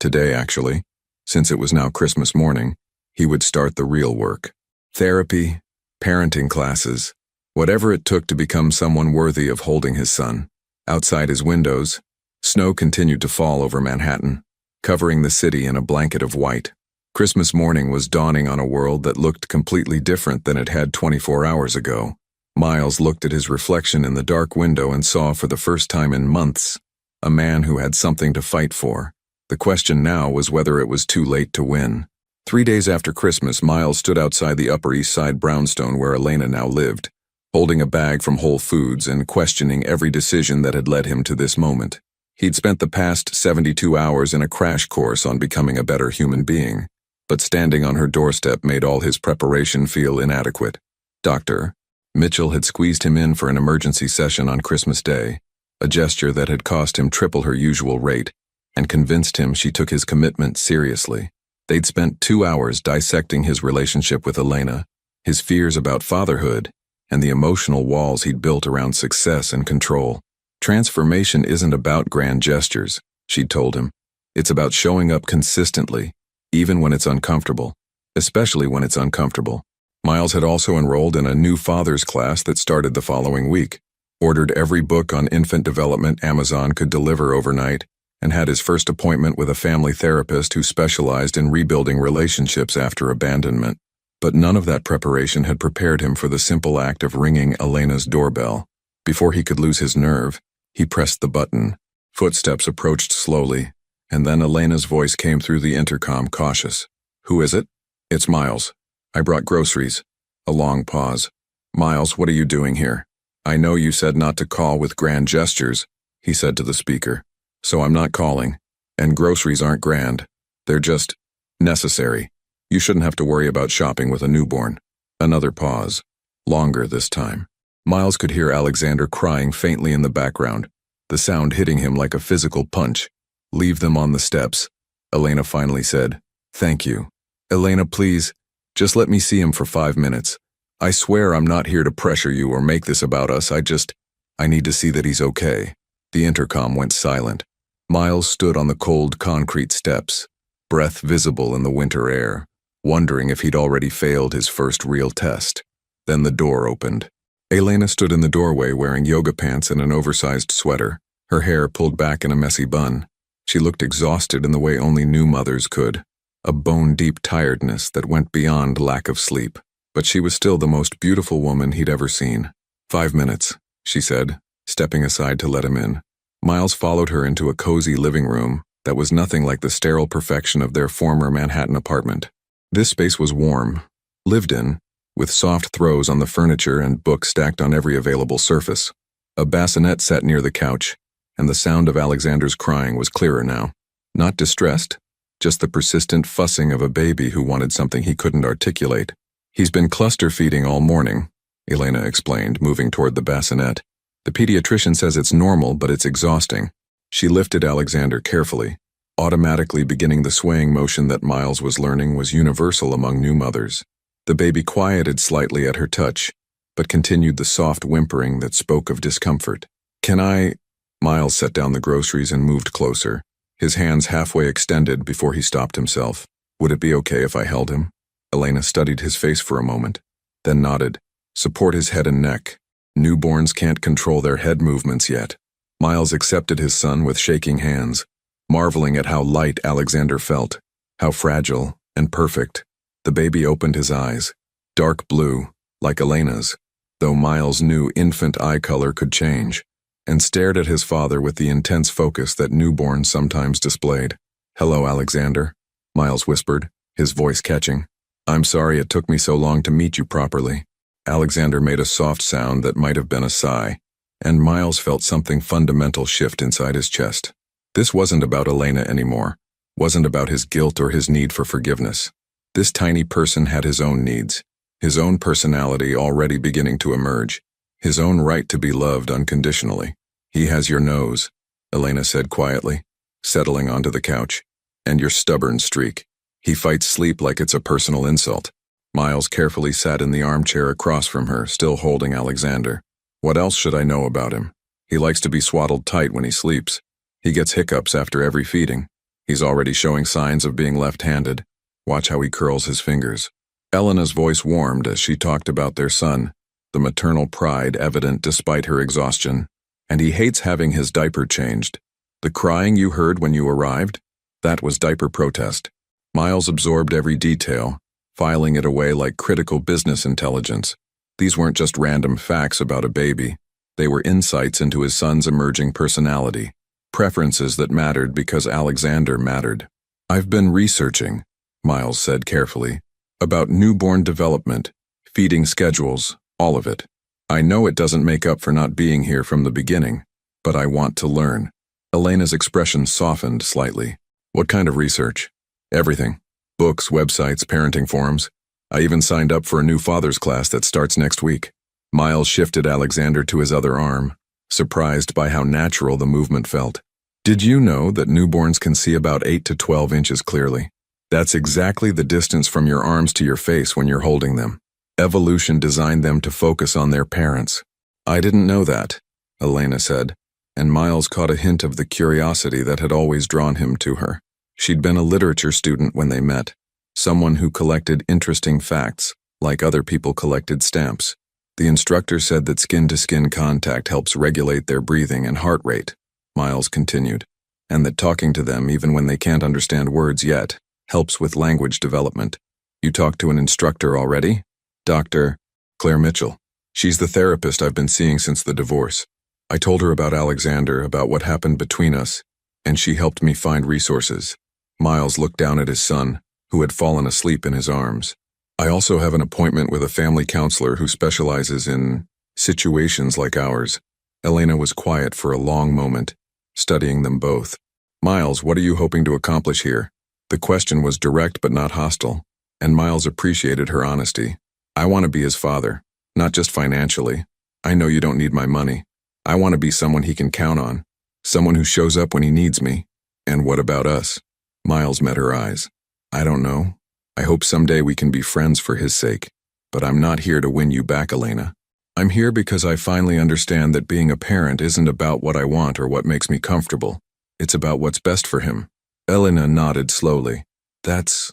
Today actually, since it was now Christmas morning, he would start the real work. Therapy, parenting classes, whatever it took to become someone worthy of holding his son. Outside his windows, snow continued to fall over Manhattan, covering the city in a blanket of white. Christmas morning was dawning on a world that looked completely different than it had 24 hours ago. Miles looked at his reflection in the dark window and saw for the first time in months a man who had something to fight for. The question now was whether it was too late to win. 3 days after Christmas, Miles stood outside the Upper East Side brownstone where Elena now lived, holding a bag from Whole Foods and questioning every decision that had led him to this moment. He'd spent the past 72 hours in a crash course on becoming a better human being, but standing on her doorstep made all his preparation feel inadequate. Dr. Mitchell had squeezed him in for an emergency session on Christmas Day, a gesture that had cost him triple her usual rate, and convinced him she took his commitment seriously. They'd spent 2 hours dissecting his relationship with Elena, his fears about fatherhood, and the emotional walls he'd built around success and control. Transformation isn't about grand gestures, she'd told him. It's about showing up consistently, even when it's uncomfortable, especially when it's uncomfortable. Miles had also enrolled in a new father's class that started the following week, ordered every book on infant development Amazon could deliver overnight, and had his first appointment with a family therapist who specialized in rebuilding relationships after abandonment. But none of that preparation had prepared him for the simple act of ringing Elena's doorbell. Before he could lose his nerve, he pressed the button. Footsteps approached slowly, and then Elena's voice came through the intercom, cautious. "Who is it?" "It's Miles. I brought groceries." A long pause. "Miles, what are you doing here? I know you said not to call with grand gestures." he said to the speaker. So I'm not calling. And groceries aren't grand. They're just necessary. You shouldn't have to worry about shopping with a newborn. Another pause. Longer this time. Miles could hear Alexander crying faintly in the background, the sound hitting him like a physical punch. Leave them on the steps, Elena finally said. Thank you. Elena, please, just let me see him for 5 minutes. I swear I'm not here to pressure you or make this about us. I need to see that he's okay. The intercom went silent. Miles stood on the cold concrete steps, breath visible in the winter air, wondering if he'd already failed his first real test. Then the door opened. Elena stood in the doorway wearing yoga pants and an oversized sweater, her hair pulled back in a messy bun. She looked exhausted in the way only new mothers could, a bone-deep tiredness that went beyond lack of sleep. But she was still the most beautiful woman he'd ever seen. 5 minutes, she said, stepping aside to let him in. Miles followed her into a cozy living room that was nothing like the sterile perfection of their former Manhattan apartment. This space was warm, lived in, with soft throws on the furniture and books stacked on every available surface. A bassinet sat near the couch, and the sound of Alexander's crying was clearer now. Not distressed, just the persistent fussing of a baby who wanted something he couldn't articulate. He's been cluster feeding all morning, Elena explained, moving toward the bassinet. The pediatrician says it's normal, but it's exhausting. She lifted Alexander carefully, automatically beginning the swaying motion that Miles was learning was universal among new mothers. The baby quieted slightly at her touch, but continued the soft whimpering that spoke of discomfort. Can I? Miles set down the groceries and moved closer, his hands halfway extended before he stopped himself. Would it be okay if I held him? Elena studied his face for a moment, then nodded. Support his head and neck. Newborns can't control their head movements yet. Miles accepted his son with shaking hands, marveling at how light Alexander felt, how fragile and perfect. The baby opened his eyes, dark blue, like Elena's, though Miles knew infant eye color could change, and stared at his father with the intense focus that newborns sometimes displayed. Hello, Alexander, Miles whispered, his voice catching. I'm sorry it took me so long to meet you properly. Alexander made a soft sound that might have been a sigh, and Miles felt something fundamental shift inside his chest. This wasn't about Elena anymore, wasn't about his guilt or his need for forgiveness. This tiny person had his own needs, his own personality already beginning to emerge, his own right to be loved unconditionally. He has your nose, Elena said quietly, settling onto the couch, and your stubborn streak. He fights sleep like it's a personal insult. Miles carefully sat in the armchair across from her, still holding Alexander. What else should I know about him? He likes to be swaddled tight when he sleeps. He gets hiccups after every feeding. He's already showing signs of being left-handed. Watch how he curls his fingers. Elena's voice warmed as she talked about their son, the maternal pride evident despite her exhaustion. And he hates having his diaper changed. The crying you heard when you arrived? That was diaper protest. Miles absorbed every detail, filing it away like critical business intelligence. These weren't just random facts about a baby. They were insights into his son's emerging personality, preferences that mattered because Alexander mattered. I've been researching, Miles said carefully, about newborn development, feeding schedules, all of it. I know it doesn't make up for not being here from the beginning, but I want to learn. Elena's expression softened slightly. What kind of research? Everything. Books, websites, parenting forums. I even signed up for a new father's class that starts next week. Miles shifted Alexander to his other arm, surprised by how natural the movement felt. Did you know that newborns can see about 8 to 12 inches clearly? That's exactly the distance from your arms to your face when you're holding them. Evolution designed them to focus on their parents. I didn't know that, Elena said, and Miles caught a hint of the curiosity that had always drawn him to her. She'd been a literature student when they met, someone who collected interesting facts, like other people collected stamps. The instructor said that skin-to-skin contact helps regulate their breathing and heart rate, Miles continued, and that talking to them, even when they can't understand words yet, helps with language development. You talked to an instructor already? Dr. Claire Mitchell. She's the therapist I've been seeing since the divorce. I told her about Alexander, about what happened between us, and she helped me find resources. Miles looked down at his son, who had fallen asleep in his arms. I also have an appointment with a family counselor who specializes in situations like ours. Elena was quiet for a long moment, studying them both. Miles, what are you hoping to accomplish here? The question was direct but not hostile, and Miles appreciated her honesty. I want to be his father, not just financially. I know you don't need my money. I want to be someone he can count on, someone who shows up when he needs me. And what about us? Miles met her eyes. I don't know. I hope someday we can be friends for his sake. But I'm not here to win you back, Elena. I'm here because I finally understand that being a parent isn't about what I want or what makes me comfortable. It's about what's best for him. Elena nodded slowly. That's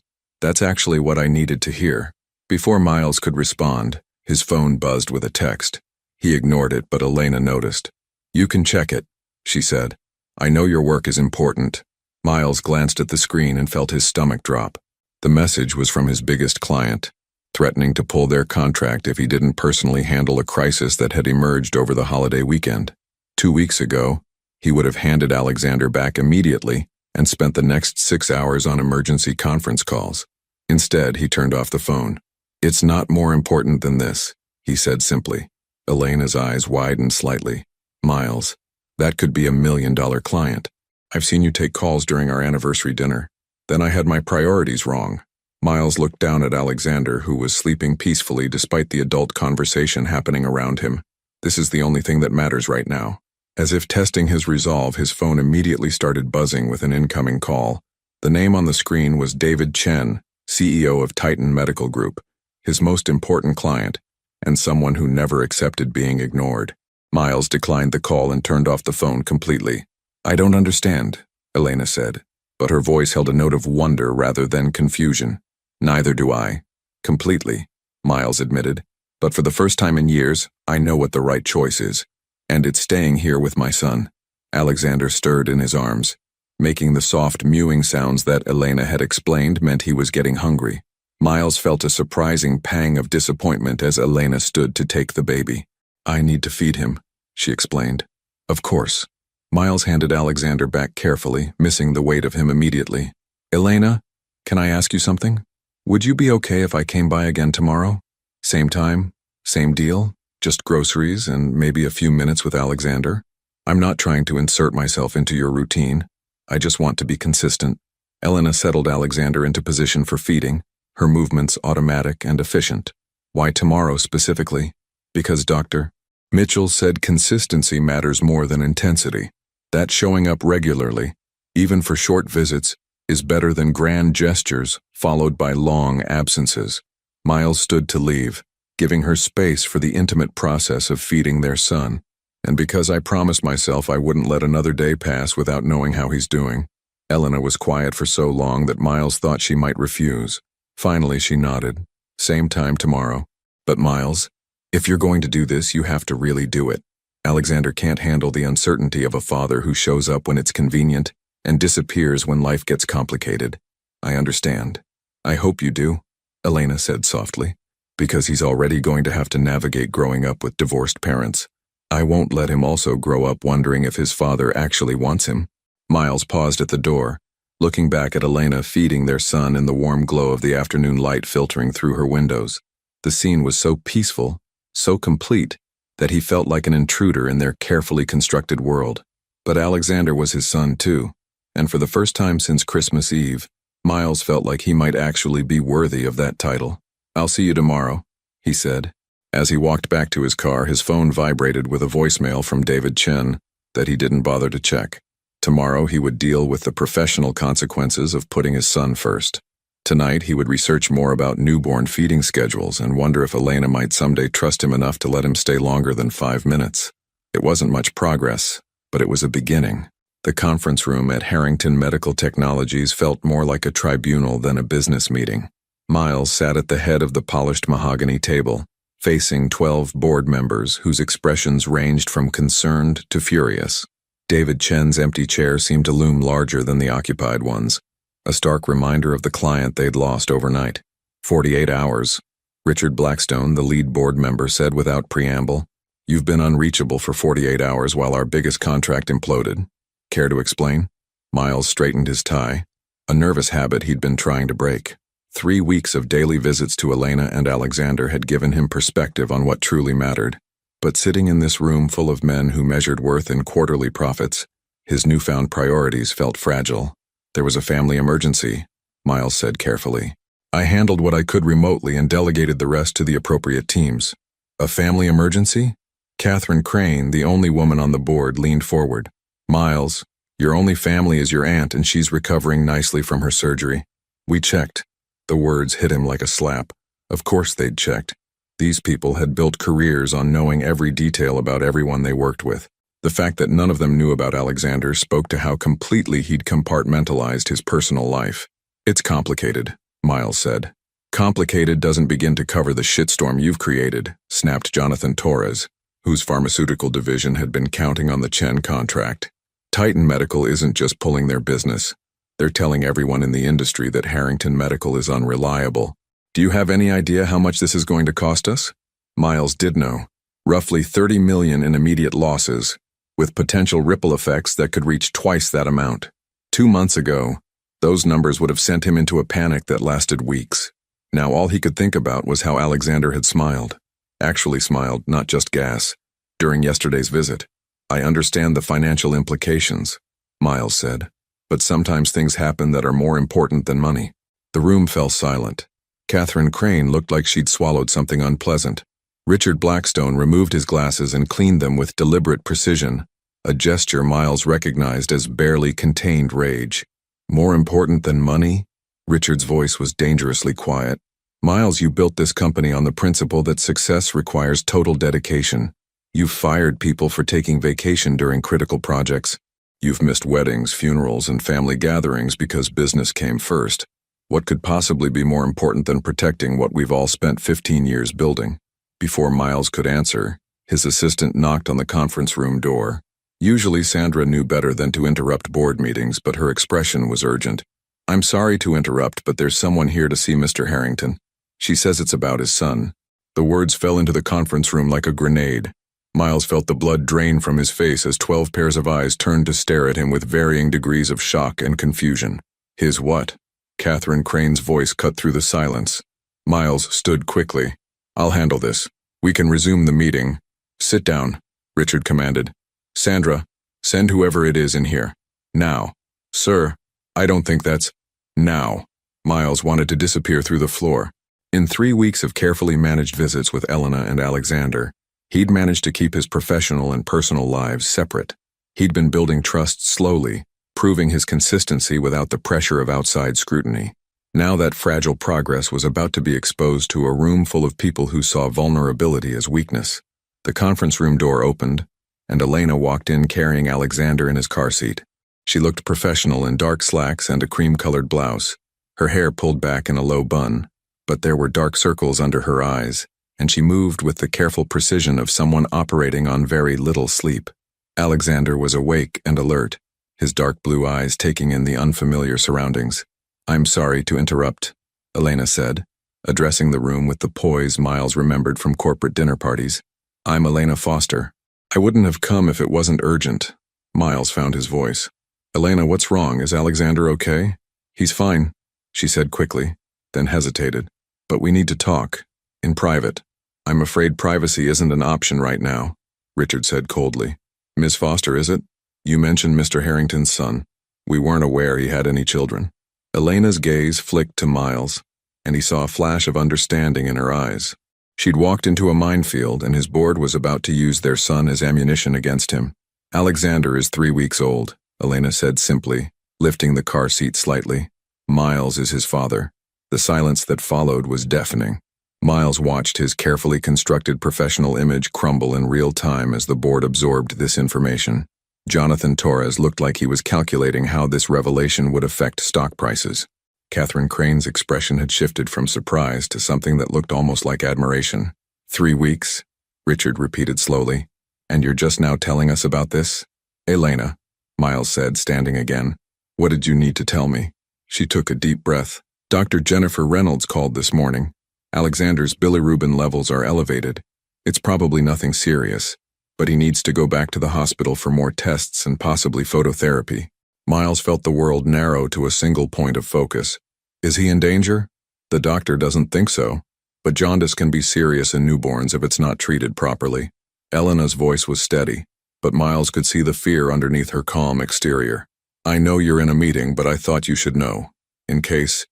actually what I needed to hear. Before Miles could respond, his phone buzzed with a text. He ignored it, but Elena noticed. You can check it, she said. I know your work is important. Miles glanced at the screen and felt his stomach drop. The message was from his biggest client, threatening to pull their contract if he didn't personally handle a crisis that had emerged over the holiday weekend. 2 weeks ago, he would have handed Alexander back immediately and spent the next 6 hours on emergency conference calls. Instead, he turned off the phone. It's not more important than this, he said simply. Elena's eyes widened slightly. Miles, that could be $1 million client. I've seen you take calls during our anniversary dinner. Then I had my priorities wrong. Miles looked down at Alexander, who was sleeping peacefully despite the adult conversation happening around him. This is the only thing that matters right now. As if testing his resolve, his phone immediately started buzzing with an incoming call. The name on the screen was David Chen, CEO of Titan Medical Group, his most important client, and someone who never accepted being ignored. Miles declined the call and turned off the phone completely. I don't understand, Elena said, but her voice held a note of wonder rather than confusion. Neither do I. Completely, Miles admitted. But for the first time in years, I know what the right choice is. And it's staying here with my son. Alexander stirred in his arms, making the soft mewing sounds that Elena had explained meant he was getting hungry. Miles felt a surprising pang of disappointment as Elena stood to take the baby. I need to feed him, she explained. Of course. Miles handed Alexander back carefully, missing the weight of him immediately. Elena, can I ask you something? Would you be okay if I came by again tomorrow? Same time, same deal, just groceries and maybe a few minutes with Alexander? I'm not trying to insert myself into your routine. I just want to be consistent. Elena settled Alexander into position for feeding, her movements automatic and efficient. Why tomorrow specifically? Because Dr. Mitchell said consistency matters more than intensity. That showing up regularly, even for short visits, is better than grand gestures followed by long absences. Miles stood to leave, giving her space for the intimate process of feeding their son. And because I promised myself I wouldn't let another day pass without knowing how he's doing. Elena was quiet for so long that Miles thought she might refuse. Finally, she nodded. Same time tomorrow. But Miles, if you're going to do this, you have to really do it. Alexander can't handle the uncertainty of a father who shows up when it's convenient and disappears when life gets complicated. I understand. I hope you do, Elena said softly, because he's already going to have to navigate growing up with divorced parents. I won't let him also grow up wondering if his father actually wants him. Miles paused at the door, looking back at Elena feeding their son in the warm glow of the afternoon light filtering through her windows. The scene was so peaceful, so complete, that he felt like an intruder in their carefully constructed world. But Alexander was his son too, and for the first time since Christmas Eve, Miles felt like he might actually be worthy of that title. I'll see you tomorrow, he said. As he walked back to his car, his phone vibrated with a voicemail from David Chen that he didn't bother to check. Tomorrow he would deal with the professional consequences of putting his son first. Tonight he would research more about newborn feeding schedules and wonder if Elena might someday trust him enough to let him stay longer than 5 minutes. It wasn't much progress, but it was a beginning. The conference room at Harrington Medical Technologies felt more like a tribunal than a business meeting. Miles sat at the head of the polished mahogany table, facing 12 board members whose expressions ranged from concerned to furious. David Chen's empty chair seemed to loom larger than the occupied ones, a stark reminder of the client they'd lost overnight. 48 hours. Richard Blackstone, the lead board member, said without preamble. You've been unreachable for 48 hours while our biggest contract imploded. Care to explain? Miles straightened his tie, a nervous habit he'd been trying to break. 3 weeks of daily visits to Elena and Alexander had given him perspective on what truly mattered. But sitting in this room full of men who measured worth in quarterly profits, his newfound priorities felt fragile. There was a family emergency, Miles said carefully. I handled what I could remotely and delegated the rest to the appropriate teams. A family emergency? Catherine Crane, the only woman on the board, leaned forward. Miles, your only family is your aunt and she's recovering nicely from her surgery. We checked. The words hit him like a slap. Of course they'd checked. These people had built careers on knowing every detail about everyone they worked with. The fact that none of them knew about Alexander spoke to how completely he'd compartmentalized his personal life. It's complicated, Miles said. Complicated doesn't begin to cover the shitstorm you've created, snapped Jonathan Torres, whose pharmaceutical division had been counting on the Chen contract. Titan Medical isn't just pulling their business. They're telling everyone in the industry that Harrington Medical is unreliable. Do you have any idea how much this is going to cost us? Miles did know. Roughly $30 million in immediate losses, with potential ripple effects that could reach twice that amount. 2 months ago, those numbers would have sent him into a panic that lasted weeks. Now all he could think about was how Alexander had smiled. Actually smiled, not just gas, during yesterday's visit. I understand the financial implications, Miles said, but sometimes things happen that are more important than money. The room fell silent. Catherine Crane looked like she'd swallowed something unpleasant. Richard Blackstone removed his glasses and cleaned them with deliberate precision, a gesture Miles recognized as barely contained rage. More important than money? Richard's voice was dangerously quiet. Miles, you built this company on the principle that success requires total dedication. You've fired people for taking vacation during critical projects. You've missed weddings, funerals, and family gatherings because business came first. What could possibly be more important than protecting what we've all spent 15 years building? Before Miles could answer, his assistant knocked on the conference room door. Usually Sandra knew better than to interrupt board meetings, but her expression was urgent. I'm sorry to interrupt, but there's someone here to see Mr. Harrington. She says it's about his son. The words fell into the conference room like a grenade. Miles felt the blood drain from his face as 12 pairs of eyes turned to stare at him with varying degrees of shock and confusion. His what? Catherine Crane's voice cut through the silence. Miles stood quickly. I'll handle this. We can resume the meeting. Sit down, Richard commanded. Sandra, send whoever it is in here. Now. Sir, I don't think that's... Now. Miles wanted to disappear through the floor. In 3 weeks of carefully managed visits with Elena and Alexander, he'd managed to keep his professional and personal lives separate. He'd been building trust slowly, proving his consistency without the pressure of outside scrutiny. Now that fragile progress was about to be exposed to a room full of people who saw vulnerability as weakness. The conference room door opened, and Elena walked in carrying Alexander in his car seat. She looked professional in dark slacks and a cream-colored blouse, her hair pulled back in a low bun, but there were dark circles under her eyes, and she moved with the careful precision of someone operating on very little sleep. Alexander was awake and alert, his dark blue eyes taking in the unfamiliar surroundings. I'm sorry to interrupt, Elena said, addressing the room with the poise Miles remembered from corporate dinner parties. I'm Elena Foster. I wouldn't have come if it wasn't urgent. Miles found his voice. Elena, what's wrong? Is Alexander okay? He's fine, she said quickly, then hesitated. But we need to talk. In private. I'm afraid privacy isn't an option right now, Richard said coldly. Miss Foster, is it? You mentioned Mr. Harrington's son. We weren't aware he had any children. Elena's gaze flicked to Miles, and he saw a flash of understanding in her eyes. She'd walked into a minefield, and his board was about to use their son as ammunition against him. Alexander is 3 weeks old, Elena said simply, lifting the car seat slightly. Miles is his father. The silence that followed was deafening. Miles watched his carefully constructed professional image crumble in real time as the board absorbed this information. Jonathan Torres looked like he was calculating how this revelation would affect stock prices. Catherine Crane's expression had shifted from surprise to something that looked almost like admiration. 3 weeks, Richard repeated slowly. And you're just now telling us about this? Elena, Miles said, standing again. What did you need to tell me? She took a deep breath. Dr. Jennifer Reynolds called this morning. Alexander's bilirubin levels are elevated. It's probably nothing serious, but he needs to go back to the hospital for more tests and possibly phototherapy. Miles felt the world narrow to a single point of focus. Is he in danger? The doctor doesn't think so, but jaundice can be serious in newborns if it's not treated properly. Elena's voice was steady, but Miles could see the fear underneath her calm exterior. I know you're in a meeting, but I thought you should know. In case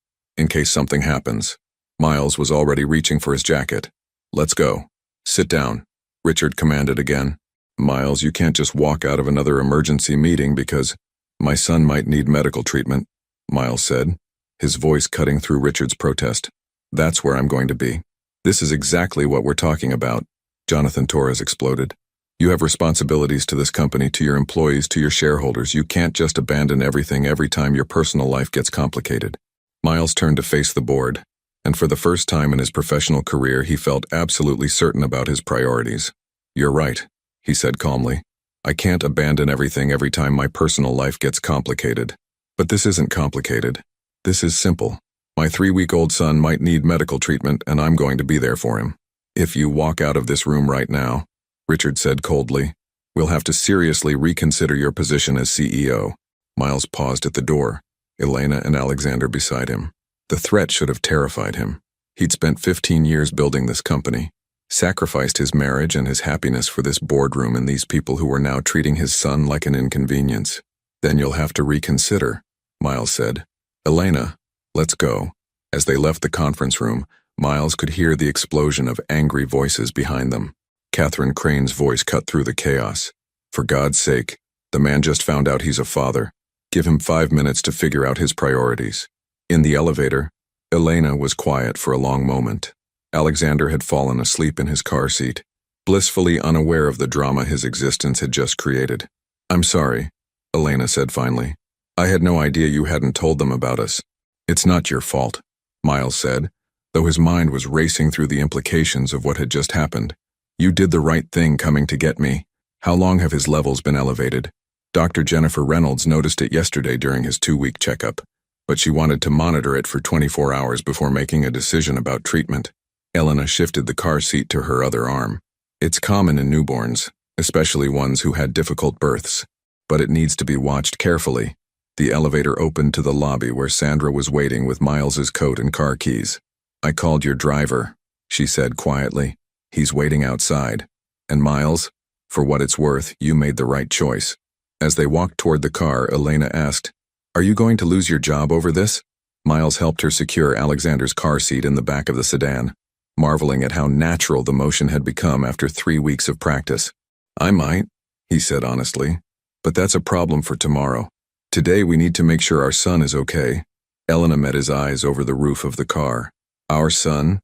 something happens. Miles was already reaching for his jacket. Let's go. Sit down, Richard commanded again. Miles, you can't just walk out of another emergency meeting because my son might need medical treatment, Miles said, his voice cutting through Richard's protest. That's where I'm going to be. This is exactly what we're talking about, Jonathan Torres exploded. You have responsibilities to this company, to your employees, to your shareholders. You can't just abandon everything every time your personal life gets complicated. Miles turned to face the board, and for the first time in his professional career, he felt absolutely certain about his priorities. You're right, he said calmly. I can't abandon everything every time my personal life gets complicated. But this isn't complicated. This is simple. My 3-week-old son might need medical treatment, and I'm going to be there for him. If you walk out of this room right now, Richard said coldly, we'll have to seriously reconsider your position as CEO. Miles paused at the door, Elena and Alexander beside him. The threat should have terrified him. He'd spent 15 years building this company, sacrificed his marriage and his happiness for this boardroom and these people who were now treating his son like an inconvenience. Then you'll have to reconsider, Miles said. Elena, let's go. As they left the conference room, Miles could hear the explosion of angry voices behind them. Catherine Crane's voice cut through the chaos. For God's sake, the man just found out he's a father. Give him 5 minutes to figure out his priorities. In the elevator, Elena was quiet for a long moment. Alexander had fallen asleep in his car seat, blissfully unaware of the drama his existence had just created. I'm sorry, Elena said finally. I had no idea you hadn't told them about us. It's not your fault, Miles said, though his mind was racing through the implications of what had just happened. You did the right thing coming to get me. How long have his levels been elevated? Dr. Jennifer Reynolds noticed it yesterday during his 2-week checkup, but she wanted to monitor it for 24 hours before making a decision about treatment. Elena shifted the car seat to her other arm. It's common in newborns, especially ones who had difficult births, but it needs to be watched carefully. The elevator opened to the lobby where Sandra was waiting with Miles's coat and car keys. I called your driver, she said quietly. He's waiting outside. And Miles, for what it's worth, you made the right choice. As they walked toward the car, Elena asked, Are you going to lose your job over this? Miles helped her secure Alexander's car seat in the back of the sedan, marveling at how natural the motion had become after 3 weeks of practice. I might, he said honestly, but that's a problem for tomorrow. Today we need to make sure our son is okay. Elena met his eyes over the roof of the car. Our son,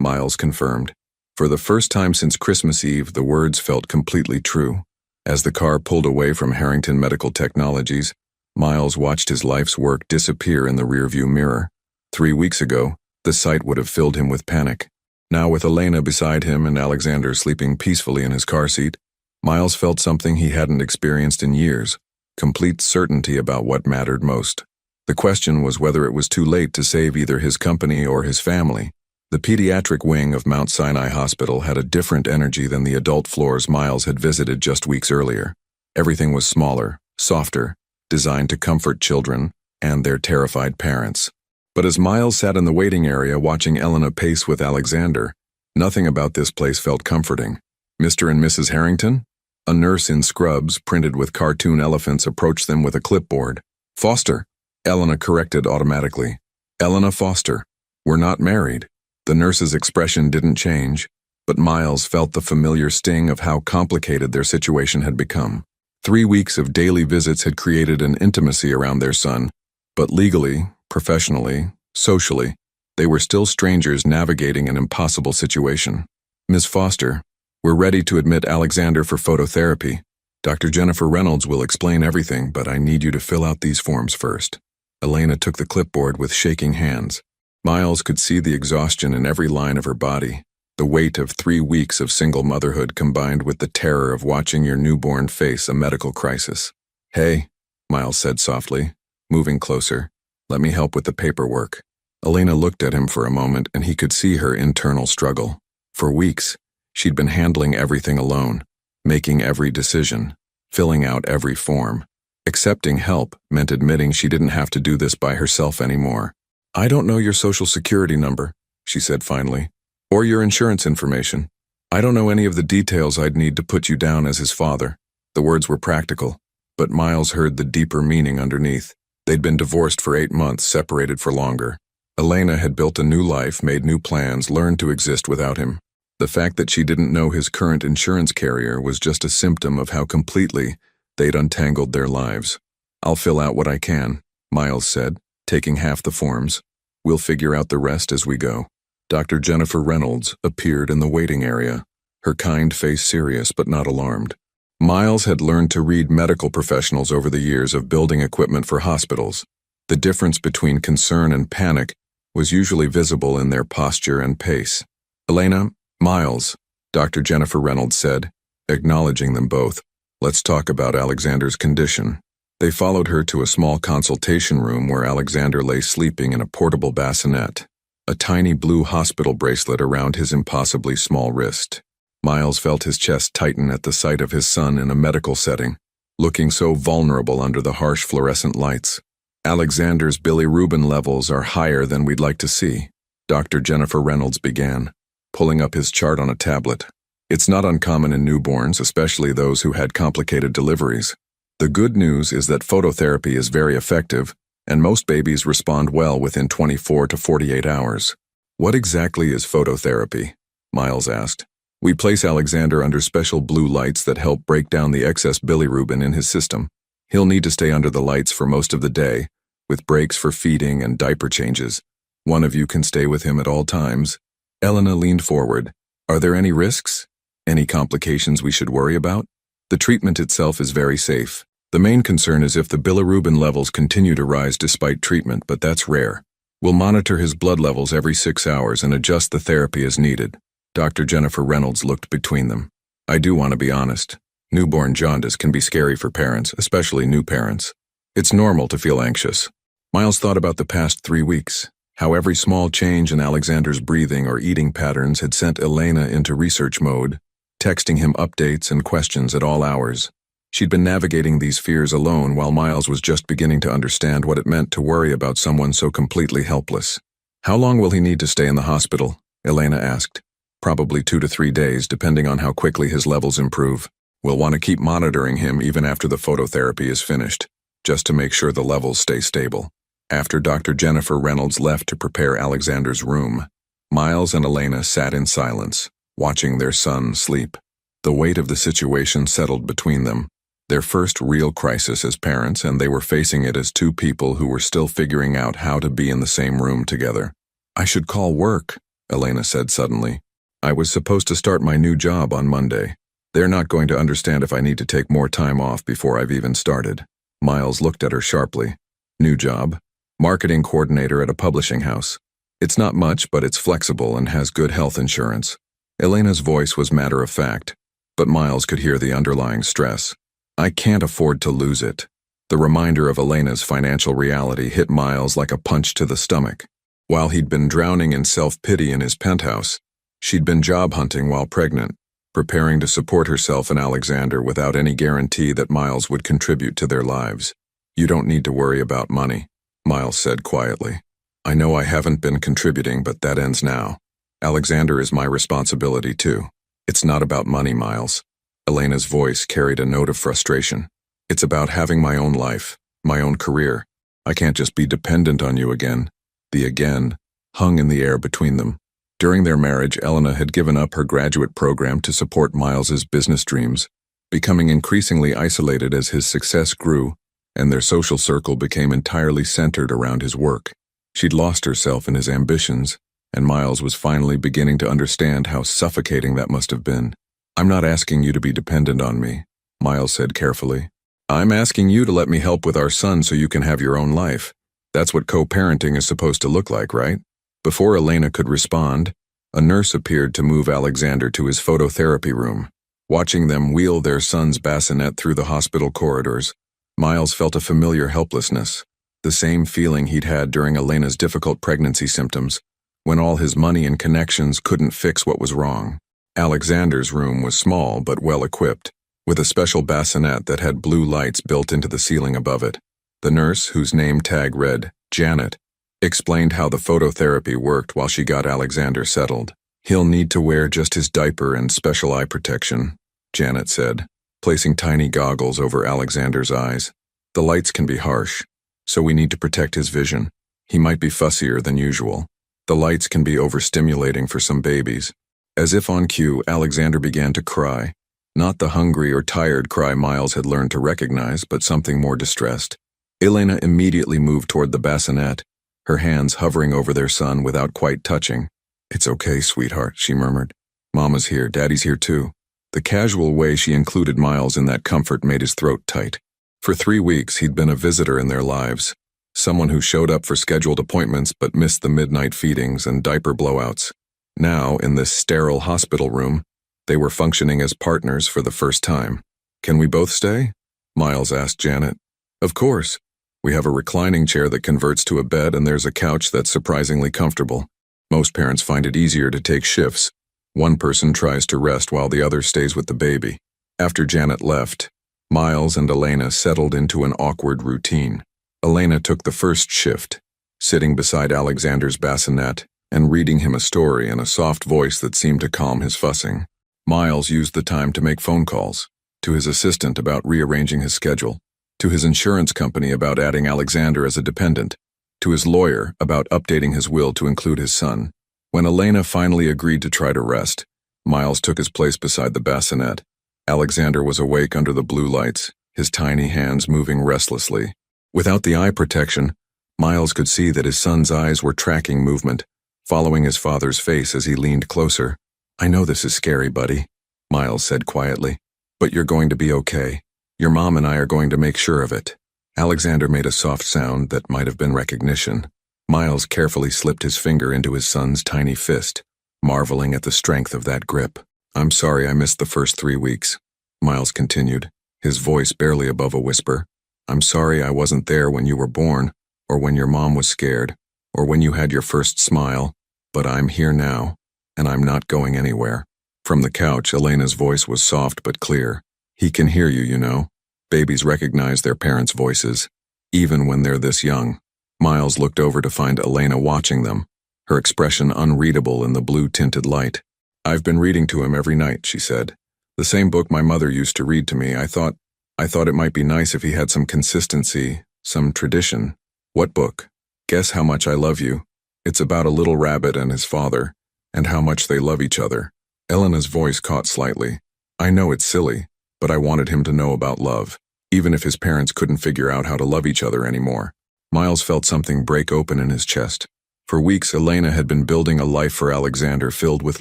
Miles confirmed. For the first time since Christmas Eve, the words felt completely true. As the car pulled away from Harrington Medical Technologies, Miles watched his life's work disappear in the rearview mirror. 3 weeks ago, the sight would have filled him with panic. Now with Elena beside him and Alexander sleeping peacefully in his car seat, Miles felt something he hadn't experienced in years, complete certainty about what mattered most. The question was whether it was too late to save either his company or his family. The pediatric wing of Mount Sinai Hospital had a different energy than the adult floors Miles had visited just weeks earlier. Everything was smaller, softer, designed to comfort children and their terrified parents. But as Miles sat in the waiting area watching Elena pace with Alexander, nothing about this place felt comforting. Mr. and Mrs. Harrington? A nurse in scrubs, printed with cartoon elephants, approached them with a clipboard. Foster, Elena corrected automatically. Elena Foster. We're not married. The nurse's expression didn't change, but Miles felt the familiar sting of how complicated their situation had become. 3 weeks of daily visits had created an intimacy around their son, but legally, professionally, socially, they were still strangers navigating an impossible situation. Ms. Foster, we're ready to admit Alexander for phototherapy. Dr. Jennifer Reynolds will explain everything, but I need you to fill out these forms first. Elena took the clipboard with shaking hands. Miles could see the exhaustion in every line of her body, the weight of 3 weeks of single motherhood combined with the terror of watching your newborn face a medical crisis. Hey, Miles said softly, moving closer. Let me help with the paperwork. Elena looked at him for a moment and he could see her internal struggle. For weeks, she'd been handling everything alone, making every decision, filling out every form. Accepting help meant admitting she didn't have to do this by herself anymore. I don't know your social security number, she said finally, or your insurance information. I don't know any of the details. I'd need to put you down as his father. The words were practical, but Miles heard the deeper meaning underneath. They'd been divorced for 8 months, separated for longer. Elena had built a new life, made new plans, learned to exist without him. The fact that she didn't know his current insurance carrier was just a symptom of how completely they'd untangled their lives. I'll fill out what I can, Miles said, taking half the forms. We'll figure out the rest as we go. Dr. Jennifer Reynolds appeared in the waiting area, her kind face serious but not alarmed. Miles had learned to read medical professionals over the years of building equipment for hospitals. The difference between concern and panic was usually visible in their posture and pace. Elena, Miles, Dr. Jennifer Reynolds said, acknowledging them both. Let's talk about Alexander's condition. They followed her to a small consultation room where Alexander lay sleeping in a portable bassinet, a tiny blue hospital bracelet around his impossibly small wrist. Miles felt his chest tighten at the sight of his son in a medical setting, looking so vulnerable under the harsh fluorescent lights. Alexander's bilirubin levels are higher than we'd like to see, Dr. Jennifer Reynolds began, pulling up his chart on a tablet. It's not uncommon in newborns, especially those who had complicated deliveries. The good news is that phototherapy is very effective, and most babies respond well within 24 to 48 hours. What exactly is phototherapy? Miles asked. We place Alexander under special blue lights that help break down the excess bilirubin in his system. He'll need to stay under the lights for most of the day, with breaks for feeding and diaper changes. One of you can stay with him at all times. Elena leaned forward. Are there any risks? Any complications we should worry about? The treatment itself is very safe. The main concern is if the bilirubin levels continue to rise despite treatment, but that's rare. We'll monitor his blood levels every 6 hours and adjust the therapy as needed. Dr. Jennifer Reynolds looked between them. I do want to be honest. Newborn jaundice can be scary for parents, especially new parents. It's normal to feel anxious. Miles thought about the past 3 weeks, how every small change in Alexander's breathing or eating patterns had sent Elena into research mode, texting him updates and questions at all hours. She'd been navigating these fears alone while Miles was just beginning to understand what it meant to worry about someone so completely helpless. How long will he need to stay in the hospital? Elena asked. Probably 2 to 3 days, depending on how quickly his levels improve. We'll want to keep monitoring him even after the phototherapy is finished, just to make sure the levels stay stable. After Dr. Jennifer Reynolds left to prepare Alexander's room, Miles and Elena sat in silence, watching their son sleep. The weight of the situation settled between them. Their first real crisis as parents, and they were facing it as two people who were still figuring out how to be in the same room together. I should call work, Elena said suddenly. I was supposed to start my new job on Monday. They're not going to understand if I need to take more time off before I've even started. Miles looked at her sharply. New job? Marketing coordinator at a publishing house. It's not much, but it's flexible and has good health insurance. Elena's voice was matter of fact, but Miles could hear the underlying stress. I can't afford to lose it. The reminder of Elena's financial reality hit Miles like a punch to the stomach. While he'd been drowning in self-pity in his penthouse, she'd been job hunting while pregnant, preparing to support herself and Alexander without any guarantee that Miles would contribute to their lives. You don't need to worry about money, Miles said quietly. I know I haven't been contributing, but that ends now. Alexander is my responsibility too. It's not about money, Miles. Elena's voice carried a note of frustration. It's about having my own life, my own career. I can't just be dependent on you again. The again hung in the air between them. During their marriage, Elena had given up her graduate program to support Miles's business dreams, becoming increasingly isolated as his success grew and their social circle became entirely centered around his work. She'd lost herself in his ambitions, and Miles was finally beginning to understand how suffocating that must have been. I'm not asking you to be dependent on me, Miles said carefully. I'm asking you to let me help with our son so you can have your own life. That's what co-parenting is supposed to look like, right? Before Elena could respond, a nurse appeared to move Alexander to his phototherapy room. Watching them wheel their son's bassinet through the hospital corridors, Miles felt a familiar helplessness, the same feeling he'd had during Elena's difficult pregnancy symptoms, when all his money and connections couldn't fix what was wrong. Alexander's room was small but well-equipped, with a special bassinet that had blue lights built into the ceiling above it. The nurse, whose name tag read Janet, explained how the phototherapy worked while she got Alexander settled. He'll need to wear just his diaper and special eye protection, Janet said, placing tiny goggles over Alexander's eyes. The lights can be harsh, so we need to protect his vision. He might be fussier than usual. The lights can be overstimulating for some babies. As if on cue, Alexander began to cry. Not the hungry or tired cry Miles had learned to recognize, but something more distressed. Elena immediately moved toward the bassinet, her hands hovering over their son without quite touching. "It's okay, sweetheart," she murmured. "Mama's here, Daddy's here too." The casual way she included Miles in that comfort made his throat tight. For 3 weeks, he'd been a visitor in their lives, someone who showed up for scheduled appointments but missed the midnight feedings and diaper blowouts. Now, in this sterile hospital room, they were functioning as partners for the first time. "Can we both stay?" Miles asked Janet. "Of course. We have a reclining chair that converts to a bed, and there's a couch that's surprisingly comfortable. Most parents find it easier to take shifts. One person tries to rest while the other stays with the baby." After Janet left, Miles and Elena settled into an awkward routine. Elena took the first shift, sitting beside Alexander's bassinet and reading him a story in a soft voice that seemed to calm his fussing. Miles used the time to make phone calls, to his assistant about rearranging his schedule, to his insurance company about adding Alexander as a dependent, to his lawyer about updating his will to include his son. When Elena finally agreed to try to rest, Miles took his place beside the bassinet. Alexander was awake under the blue lights, his tiny hands moving restlessly. Without the eye protection, Miles could see that his son's eyes were tracking movement, following his father's face as he leaned closer. "I know this is scary, buddy," Miles said quietly, "but you're going to be okay. Your mom and I are going to make sure of it." Alexander made a soft sound that might have been recognition. Miles carefully slipped his finger into his son's tiny fist, marveling at the strength of that grip. "I'm sorry I missed the first 3 weeks," Miles continued, his voice barely above a whisper. "I'm sorry I wasn't there when you were born, or when your mom was scared, or when you had your first smile, but I'm here now, and I'm not going anywhere." From the couch, Elena's voice was soft but clear. "He can hear you, you know. Babies recognize their parents' voices, even when they're this young." Miles looked over to find Elena watching them, her expression unreadable in the blue-tinted light. "I've been reading to him every night," she said. "The same book my mother used to read to me. I thought it might be nice if he had some consistency, some tradition." "What book?" "Guess How Much I Love You. It's about a little rabbit and his father, and how much they love each other." Elena's voice caught slightly. "I know it's silly, but I wanted him to know about love, even if his parents couldn't figure out how to love each other anymore." Miles felt something break open in his chest. For weeks, Elena had been building a life for Alexander filled with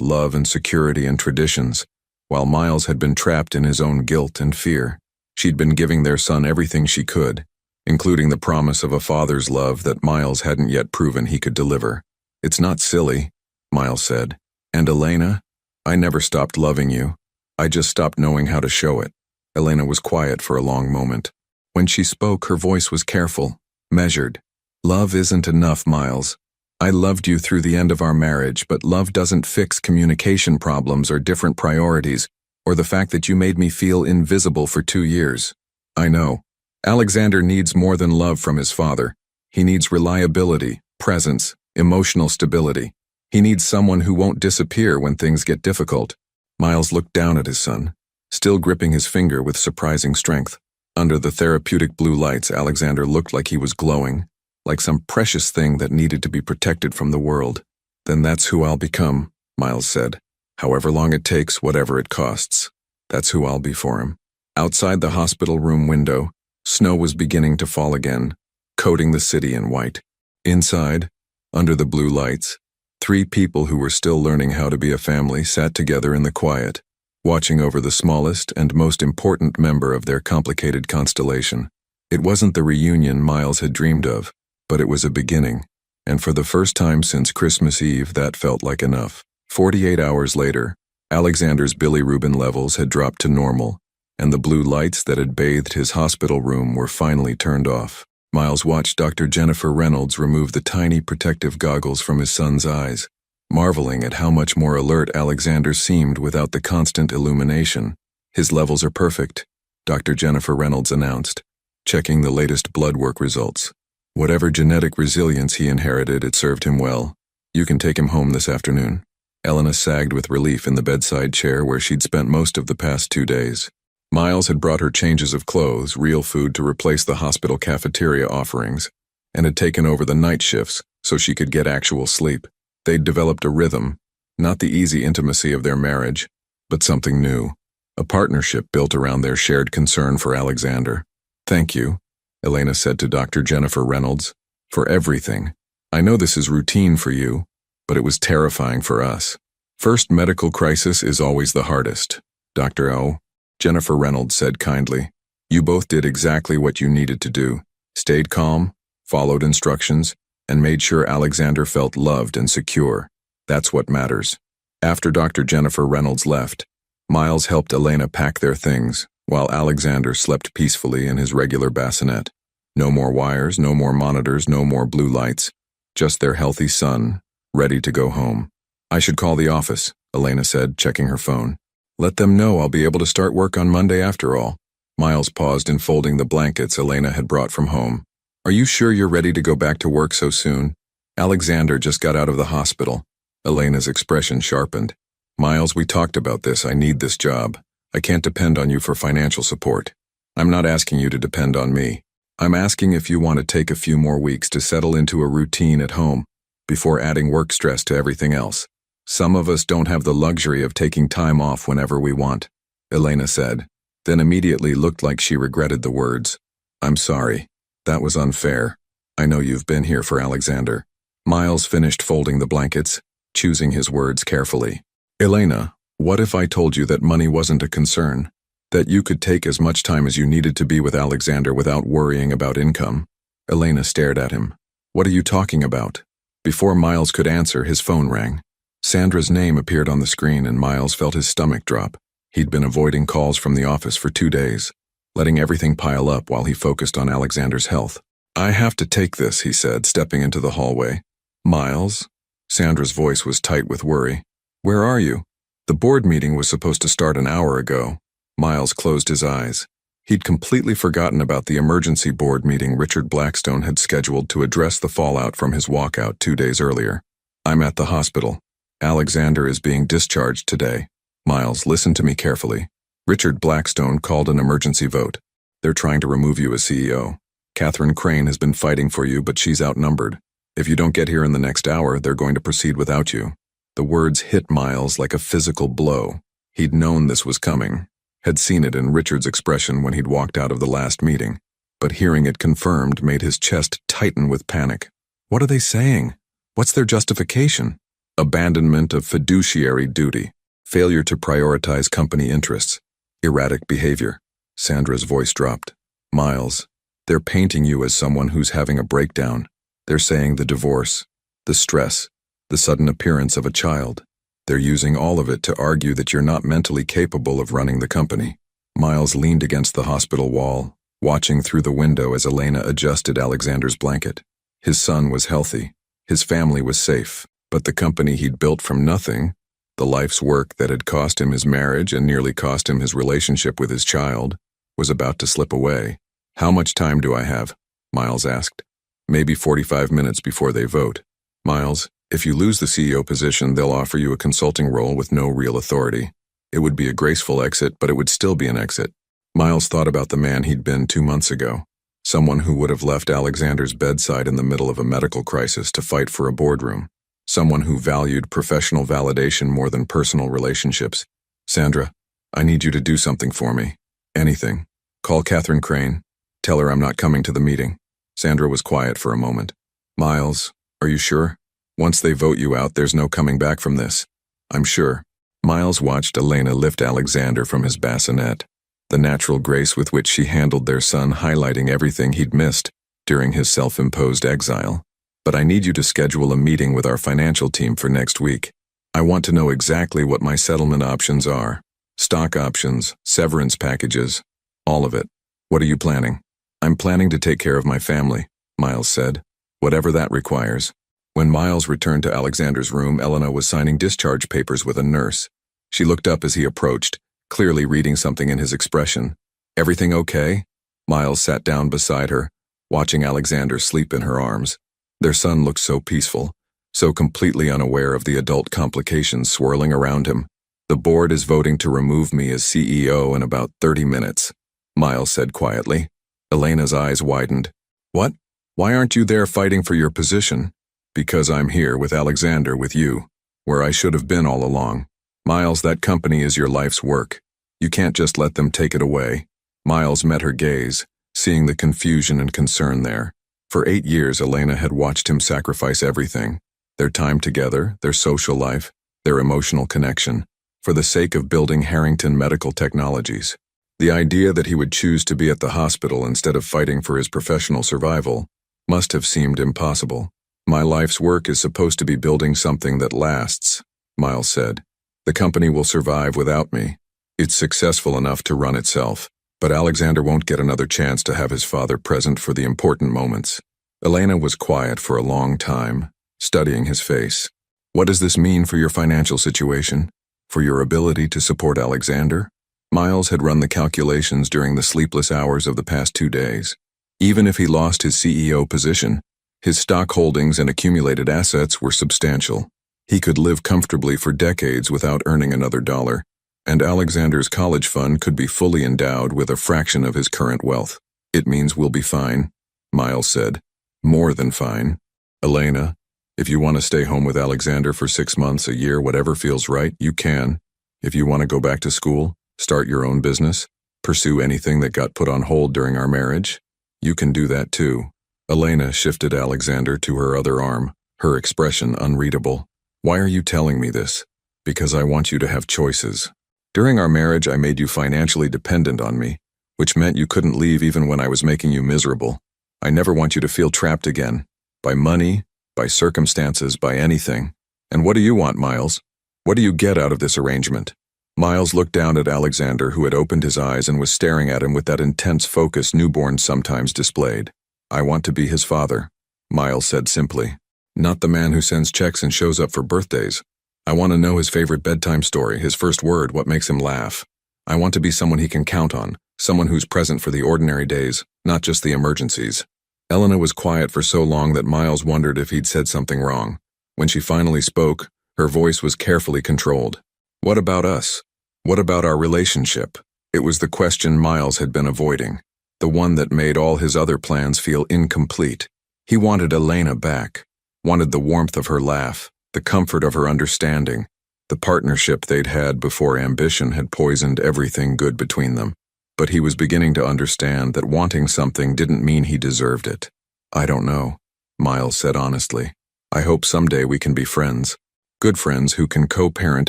love and security and traditions, while Miles had been trapped in his own guilt and fear. She'd been giving their son everything she could, including the promise of a father's love that Miles hadn't yet proven he could deliver. "It's not silly," Miles said. "And Elena, I never stopped loving you. I just stopped knowing how to show it." Elena was quiet for a long moment. When she spoke, her voice was careful, measured. "Love isn't enough, Miles. I loved you through the end of our marriage, but love doesn't fix communication problems or different priorities, or the fact that you made me feel invisible for 2 years. I know. Alexander needs more than love from his father. He needs reliability, presence, emotional stability. He needs someone who won't disappear when things get difficult." Miles looked down at his son, still gripping his finger with surprising strength. Under the therapeutic blue lights, Alexander looked like he was glowing, like some precious thing that needed to be protected from the world. "Then that's who I'll become," Miles said. "However long it takes, whatever it costs. That's who I'll be for him." Outside the hospital room window, snow was beginning to fall again, coating the city in white. Inside, under the blue lights, 3 people who were still learning how to be a family sat together in the quiet, watching over the smallest and most important member of their complicated constellation. It wasn't the reunion Miles had dreamed of, but it was a beginning, and for the first time since Christmas Eve, that felt like enough. 48 hours later, Alexander's bilirubin levels had dropped to normal, and the blue lights that had bathed his hospital room were finally turned off. Miles watched Dr. Jennifer Reynolds remove the tiny protective goggles from his son's eyes, marveling at how much more alert Alexander seemed without the constant illumination. "His levels are perfect," Dr. Jennifer Reynolds announced, checking the latest blood work results. "Whatever genetic resilience he inherited, it served him well. You can take him home this afternoon." Elena sagged with relief in the bedside chair where she'd spent most of the past 2 days. Miles had brought her changes of clothes, real food to replace the hospital cafeteria offerings, and had taken over the night shifts so she could get actual sleep. They'd developed a rhythm, not the easy intimacy of their marriage, but something new, a partnership built around their shared concern for Alexander. "Thank you," Elena said to Dr. Jennifer Reynolds, "for everything. I know this is routine for you, but it was terrifying for us. First medical crisis is always the hardest, Dr. O." Jennifer Reynolds said kindly. "You both did exactly what you needed to do, stayed calm, followed instructions, and made sure Alexander felt loved and secure. That's what matters." After Dr. Jennifer Reynolds left, Miles helped Elena pack their things, while Alexander slept peacefully in his regular bassinet. No more wires, no more monitors, no more blue lights, just their healthy son, ready to go home. "I should call the office," Elena said, checking her phone. "Let them know I'll be able to start work on Monday after all." Miles paused in folding the blankets Elena had brought from home. "Are you sure you're ready to go back to work so soon? Alexander just got out of the hospital." Elena's expression sharpened. "Miles, we talked about this. I need this job. I can't depend on you for financial support. I'm not asking you to depend on me. I'm asking if you want to take a few more weeks to settle into a routine at home before adding work stress to everything else. Some of us don't have the luxury of taking time off whenever we want," Elena said, then immediately looked like she regretted the words. "I'm sorry. That was unfair. I know you've been here for Alexander." Miles finished folding the blankets, choosing his words carefully. "Elena, what if I told you that money wasn't a concern? That you could take as much time as you needed to be with Alexander without worrying about income?" Elena stared at him. "What are you talking about?" Before Miles could answer, his phone rang. Sandra's name appeared on the screen and Miles felt his stomach drop. He'd been avoiding calls from the office for 2 days, letting everything pile up while he focused on Alexander's health. "I have to take this," he said, stepping into the hallway. "Miles?" Sandra's voice was tight with worry. "Where are you? The board meeting was supposed to start an hour ago." Miles closed his eyes. He'd completely forgotten about the emergency board meeting Richard Blackstone had scheduled to address the fallout from his walkout 2 days earlier. "I'm at the hospital. Alexander is being discharged today." "Miles, listen to me carefully. Richard Blackstone called an emergency vote. They're trying to remove you as CEO. Catherine Crane has been fighting for you, but she's outnumbered. If you don't get here in the next hour, they're going to proceed without you." The words hit Miles like a physical blow. He'd known this was coming, had seen it in Richard's expression when he'd walked out of the last meeting, but hearing it confirmed made his chest tighten with panic. What are they saying? What's their justification? Abandonment of fiduciary duty, failure to prioritize company interests, erratic behavior. Sandra's voice dropped. "Miles, they're painting you as someone who's having a breakdown. They're saying the divorce, the stress, the sudden appearance of a child. They're using all of it to argue that you're not mentally capable of running the company." Miles leaned against the hospital wall, watching through the window as Elena adjusted Alexander's blanket. His son was healthy. His family was safe. But the company he'd built from nothing, the life's work that had cost him his marriage and nearly cost him his relationship with his child, was about to slip away. "How much time do I have?" Miles asked. "Maybe 45 minutes before they vote. Miles, if you lose the CEO position, they'll offer you a consulting role with no real authority. It would be a graceful exit, but it would still be an exit." Miles thought about the man he'd been 2 months ago, someone who would have left Alexander's bedside in the middle of a medical crisis to fight for a boardroom. Someone who valued professional validation more than personal relationships. "Sandra, I need you to do something for me. Anything. Call Catherine Crane. Tell her I'm not coming to the meeting." Sandra was quiet for a moment. "Miles, are you sure? Once they vote you out, there's no coming back from this." "I'm sure." Miles watched Elena lift Alexander from his bassinet, the natural grace with which she handled their son highlighting everything he'd missed during his self-imposed exile. "But I need you to schedule a meeting with our financial team for next week. I want to know exactly what my settlement options are. Stock options, severance packages, all of it. What are you planning?" "I'm planning to take care of my family," Miles said. "Whatever that requires." When Miles returned to Alexander's room, Elena was signing discharge papers with a nurse. She looked up as he approached, clearly reading something in his expression. "Everything okay?" Miles sat down beside her, watching Alexander sleep in her arms. Their son looked so peaceful, so completely unaware of the adult complications swirling around him. The board is voting to remove me as CEO in about 30 minutes, Miles said quietly. Elena's eyes widened. What? Why aren't you there fighting for your position? Because I'm here with Alexander with you, where I should have been all along. Miles, that company is your life's work. You can't just let them take it away. Miles met her gaze, seeing the confusion and concern there. For 8 years, Elena had watched him sacrifice everything. Their time together, their social life, their emotional connection, for the sake of building Harrington Medical Technologies. The idea that he would choose to be at the hospital instead of fighting for his professional survival must have seemed impossible. My life's work is supposed to be building something that lasts, Miles said. The company will survive without me. It's successful enough to run itself, but Alexander won't get another chance to have his father present for the important moments. Elena was quiet for a long time, studying his face. What does this mean for your financial situation? For your ability to support Alexander? Miles had run the calculations during the sleepless hours of the past 2 days. Even if he lost his CEO position, his stock holdings and accumulated assets were substantial. He could live comfortably for decades without earning another dollar, and Alexander's college fund could be fully endowed with a fraction of his current wealth. It means we'll be fine, Miles said. More than fine. Elena, if you want to stay home with Alexander for 6 months, a year, whatever feels right, you can. If you want to go back to school, start your own business, pursue anything that got put on hold during our marriage, you can do that too. Elena shifted Alexander to her other arm, her expression unreadable. Why are you telling me this? Because I want you to have choices. During our marriage, I made you financially dependent on me, which meant you couldn't leave even when I was making you miserable. I never want you to feel trapped again. By money, by circumstances, by anything. And what do you want, Miles? What do you get out of this arrangement? Miles looked down at Alexander, who had opened his eyes and was staring at him with that intense focus newborns sometimes displayed. I want to be his father, Miles said simply. Not the man who sends checks and shows up for birthdays. I want to know his favorite bedtime story, his first word, what makes him laugh. I want to be someone he can count on, someone who's present for the ordinary days, not just the emergencies. Elena was quiet for so long that Miles wondered if he'd said something wrong. When she finally spoke, her voice was carefully controlled. What about us? What about our relationship? It was the question Miles had been avoiding, the one that made all his other plans feel incomplete. He wanted Elena back, wanted the warmth of her laugh, the comfort of her understanding, the partnership they'd had before ambition had poisoned everything good between them. But he was beginning to understand that wanting something didn't mean he deserved it. I don't know, Miles said honestly. I hope someday we can be friends. Good friends who can co-parent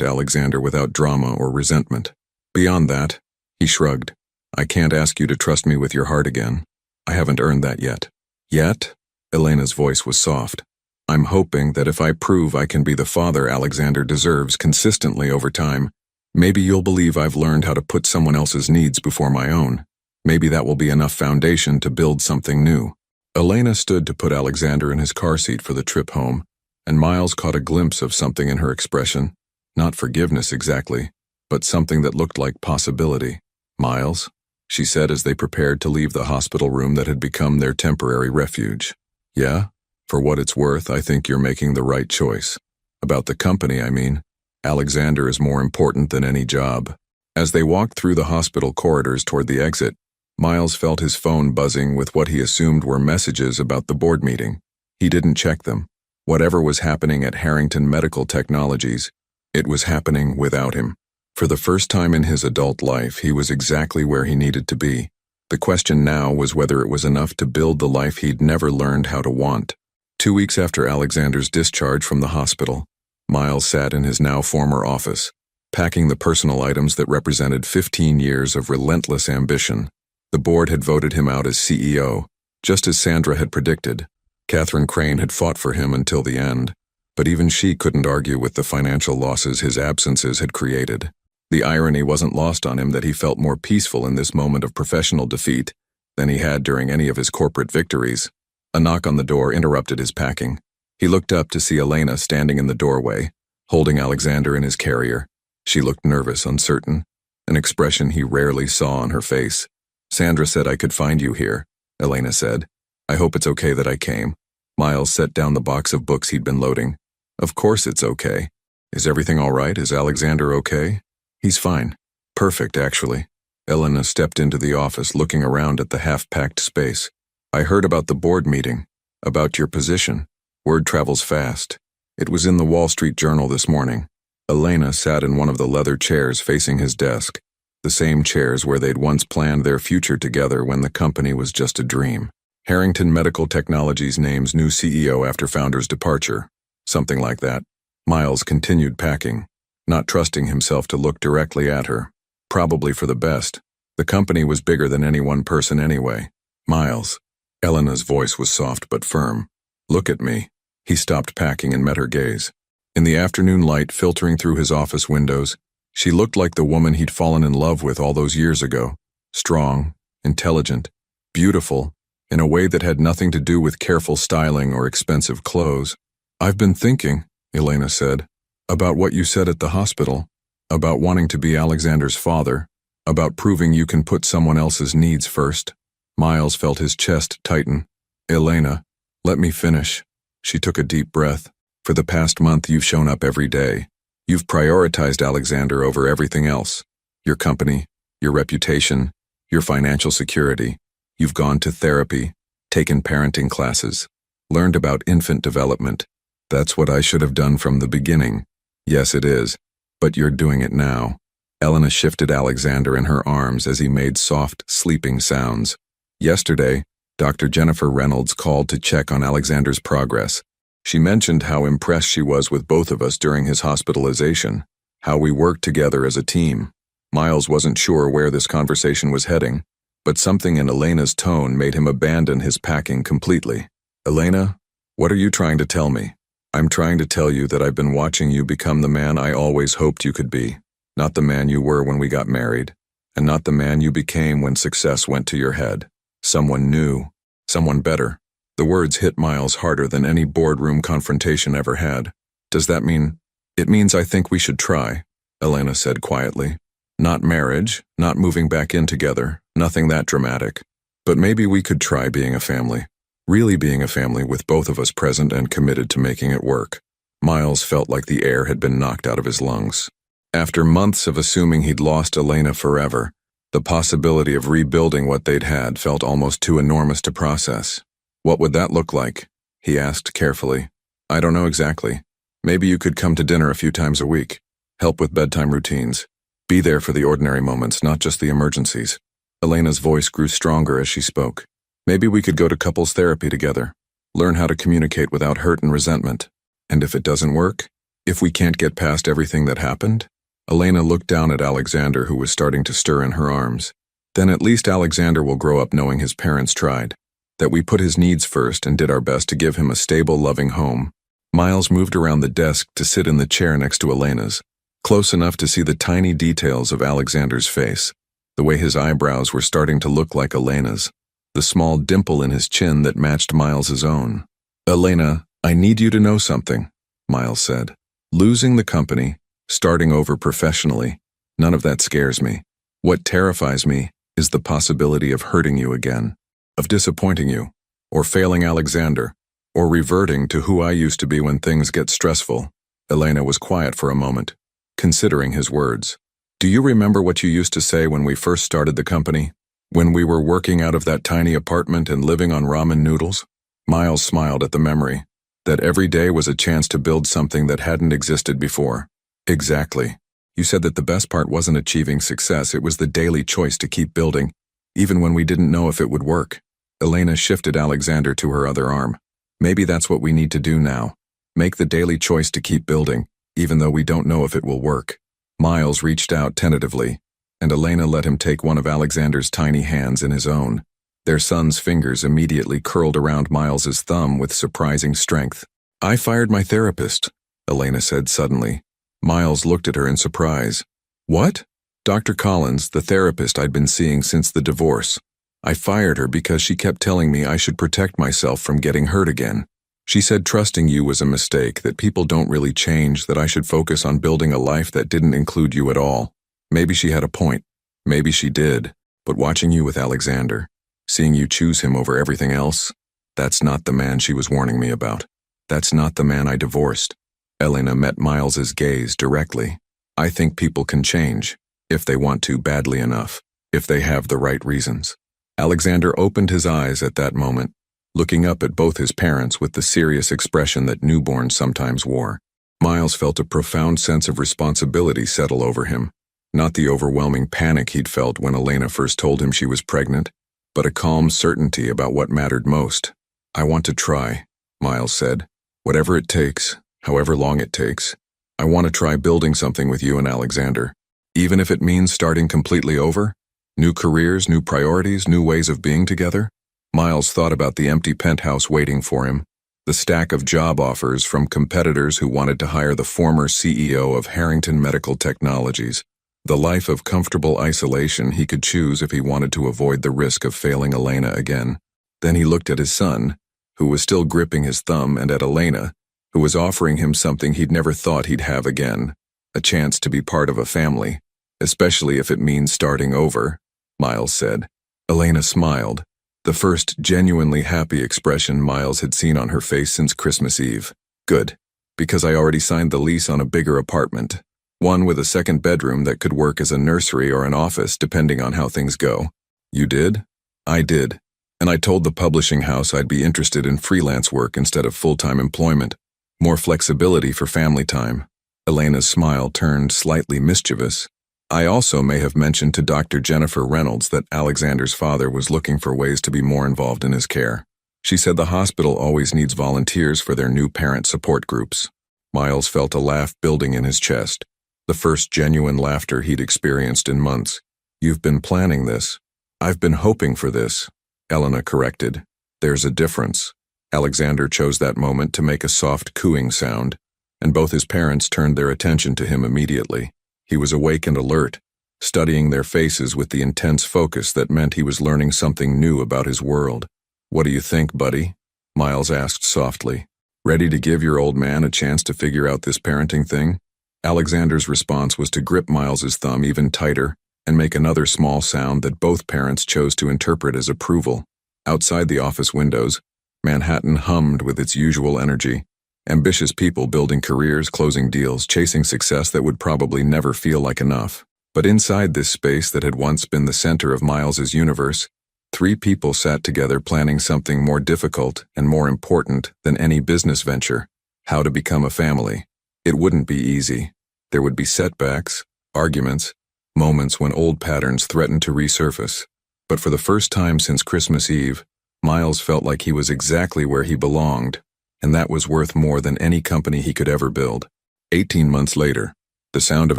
Alexander without drama or resentment. Beyond that, he shrugged. I can't ask you to trust me with your heart again. I haven't earned that yet. Yet? Elena's voice was soft. I'm hoping that if I prove I can be the father Alexander deserves consistently over time, maybe you'll believe I've learned how to put someone else's needs before my own. Maybe that will be enough foundation to build something new. Elena stood to put Alexander in his car seat for the trip home, and Miles caught a glimpse of something in her expression. Not forgiveness exactly, but something that looked like possibility. Miles, she said as they prepared to leave the hospital room that had become their temporary refuge. Yeah, for what it's worth, I think you're making the right choice. About the company, I mean. Alexander is more important than any job. As they walked through the hospital corridors toward the exit, Miles felt his phone buzzing with what he assumed were messages about the board meeting. He didn't check them. Whatever was happening at Harrington Medical Technologies, it was happening without him. For the first time in his adult life, he was exactly where he needed to be. The question now was whether it was enough to build the life he'd never learned how to want. 2 weeks after Alexander's discharge from the hospital, Miles sat in his now former office, packing the personal items that represented 15 years of relentless ambition. The board had voted him out as CEO, just as Sandra had predicted. Catherine Crane had fought for him until the end, but even she couldn't argue with the financial losses his absences had created. The irony wasn't lost on him that he felt more peaceful in this moment of professional defeat than he had during any of his corporate victories. A knock on the door interrupted his packing. He looked up to see Elena standing in the doorway, holding Alexander in his carrier. She looked nervous, uncertain, an expression he rarely saw on her face. Sandra said I could find you here, Elena said. I hope it's okay that I came. Miles set down the box of books he'd been loading. Of course it's okay. Is everything all right? Is Alexander okay? He's fine. Perfect, actually. Elena stepped into the office, looking around at the half-packed space. I heard about the board meeting, about your position. Word travels fast. It was in the Wall Street Journal this morning. Elena sat in one of the leather chairs facing his desk, the same chairs where they'd once planned their future together when the company was just a dream. Harrington Medical Technologies names new CEO after founder's departure. Something like that. Miles continued packing, not trusting himself to look directly at her. Probably for the best. The company was bigger than any one person anyway. Miles. Elena's voice was soft but firm. Look at me. He stopped packing and met her gaze. In the afternoon light filtering through his office windows, she looked like the woman he'd fallen in love with all those years ago. Strong, intelligent, beautiful, in a way that had nothing to do with careful styling or expensive clothes. I've been thinking, Elena said, about what you said at the hospital, about wanting to be Alexander's father, about proving you can put someone else's needs first. Miles felt his chest tighten. Elena, let me finish. She took a deep breath. For the past month, you've shown up every day. You've prioritized Alexander over everything else. Your company, your reputation, your financial security. You've gone to therapy, taken parenting classes, learned about infant development. That's what I should have done from the beginning. Yes, it is. But you're doing it now. Elena shifted Alexander in her arms as he made soft, sleeping sounds. Yesterday, Dr. Jennifer Reynolds called to check on Alexander's progress. She mentioned how impressed she was with both of us during his hospitalization, how we worked together as a team. Miles wasn't sure where this conversation was heading, but something in Elena's tone made him abandon his packing completely. Elena, what are you trying to tell me? I'm trying to tell you that I've been watching you become the man I always hoped you could be, not the man you were when we got married, and not the man you became when success went to your head. Someone new, someone better. The words hit Miles harder than any boardroom confrontation ever had. Does that mean? It means I think we should try, Elena said quietly. Not marriage, not moving back in together, nothing that dramatic. But maybe we could try being a family. Really being a family with both of us present and committed to making it work. Miles felt like the air had been knocked out of his lungs. After months of assuming he'd lost Elena forever, the possibility of rebuilding what they'd had felt almost too enormous to process. What would that look like? He asked carefully. I don't know exactly. Maybe you could come to dinner a few times a week, help with bedtime routines. Be there for the ordinary moments, not just the emergencies. Elena's voice grew stronger as she spoke. Maybe we could go to couples therapy together, learn how to communicate without hurt and resentment. And if it doesn't work, if we can't get past everything that happened? Elena looked down at Alexander, who was starting to stir in her arms. Then at least Alexander will grow up knowing his parents tried, that we put his needs first and did our best to give him a stable, loving home. Miles moved around the desk to sit in the chair next to Elena's, close enough to see the tiny details of Alexander's face, the way his eyebrows were starting to look like Elena's, the small dimple in his chin that matched Miles's own. Elena, I need you to know something, Miles said. Losing the company, starting over professionally, none of that scares me. What terrifies me is the possibility of hurting you again, of disappointing you, or failing Alexander, or reverting to who I used to be when things get stressful. Elena was quiet for a moment, considering his words. Do you remember what you used to say when we first started the company? When we were working out of that tiny apartment and living on ramen noodles? Miles smiled at the memory, that every day was a chance to build something that hadn't existed before. Exactly. You said that the best part wasn't achieving success, it was the daily choice to keep building, even when we didn't know if it would work. Elena shifted Alexander to her other arm. Maybe that's what we need to do now. Make the daily choice to keep building, even though we don't know if it will work. Miles reached out tentatively, and Elena let him take one of Alexander's tiny hands in his own. Their son's fingers immediately curled around Miles's thumb with surprising strength. I fired my therapist, Elena said suddenly. Miles looked at her in surprise. What? Dr. Collins, the therapist I'd been seeing since the divorce. I fired her because she kept telling me I should protect myself from getting hurt again. She said trusting you was a mistake, that people don't really change, that I should focus on building a life that didn't include you at all. Maybe she had a point. Maybe she did. But watching you with Alexander, seeing you choose him over everything else, that's not the man she was warning me about. That's not the man I divorced. Elena met Miles's gaze directly. "I think people can change, if they want to badly enough, if they have the right reasons." Alexander opened his eyes at that moment, looking up at both his parents with the serious expression that newborns sometimes wore. Miles felt a profound sense of responsibility settle over him, not the overwhelming panic he'd felt when Elena first told him she was pregnant, but a calm certainty about what mattered most. "I want to try," Miles said. "Whatever it takes, however long it takes. I want to try building something with you and Alexander. Even if it means starting completely over? New careers, new priorities, new ways of being together?" Miles thought about the empty penthouse waiting for him, the stack of job offers from competitors who wanted to hire the former CEO of Harrington Medical Technologies, the life of comfortable isolation he could choose if he wanted to avoid the risk of failing Elena again. Then he looked at his son, who was still gripping his thumb, and at Elena, who was offering him something he'd never thought he'd have again, a chance to be part of a family, especially if it means starting over, Miles said. Elena smiled, the first genuinely happy expression Miles had seen on her face since Christmas Eve. "Good, because I already signed the lease on a bigger apartment, one with a second bedroom that could work as a nursery or an office depending on how things go." "You did?" "I did, and I told the publishing house I'd be interested in freelance work instead of full-time employment. More flexibility for family time." Elena's smile turned slightly mischievous. "I also may have mentioned to Dr. Jennifer Reynolds that Alexander's father was looking for ways to be more involved in his care. She said the hospital always needs volunteers for their new parent support groups." Miles felt a laugh building in his chest, the first genuine laughter he'd experienced in months. "You've been planning this." "I've been hoping for this," Elena corrected. "There's a difference." Alexander chose that moment to make a soft cooing sound, and both his parents turned their attention to him immediately. He was awake and alert, studying their faces with the intense focus that meant he was learning something new about his world. "What do you think, buddy?" Miles asked softly. "Ready to give your old man a chance to figure out this parenting thing?" Alexander's response was to grip Miles's thumb even tighter and make another small sound that both parents chose to interpret as approval. Outside the office windows, Manhattan hummed with its usual energy. Ambitious people building careers, closing deals, chasing success that would probably never feel like enough. But inside this space that had once been the center of Miles's universe, three people sat together planning something more difficult and more important than any business venture: how to become a family. It wouldn't be easy. There would be setbacks, arguments, moments when old patterns threatened to resurface. But for the first time since Christmas Eve, Miles felt like he was exactly where he belonged, and that was worth more than any company he could ever build. 18 months later, the sound of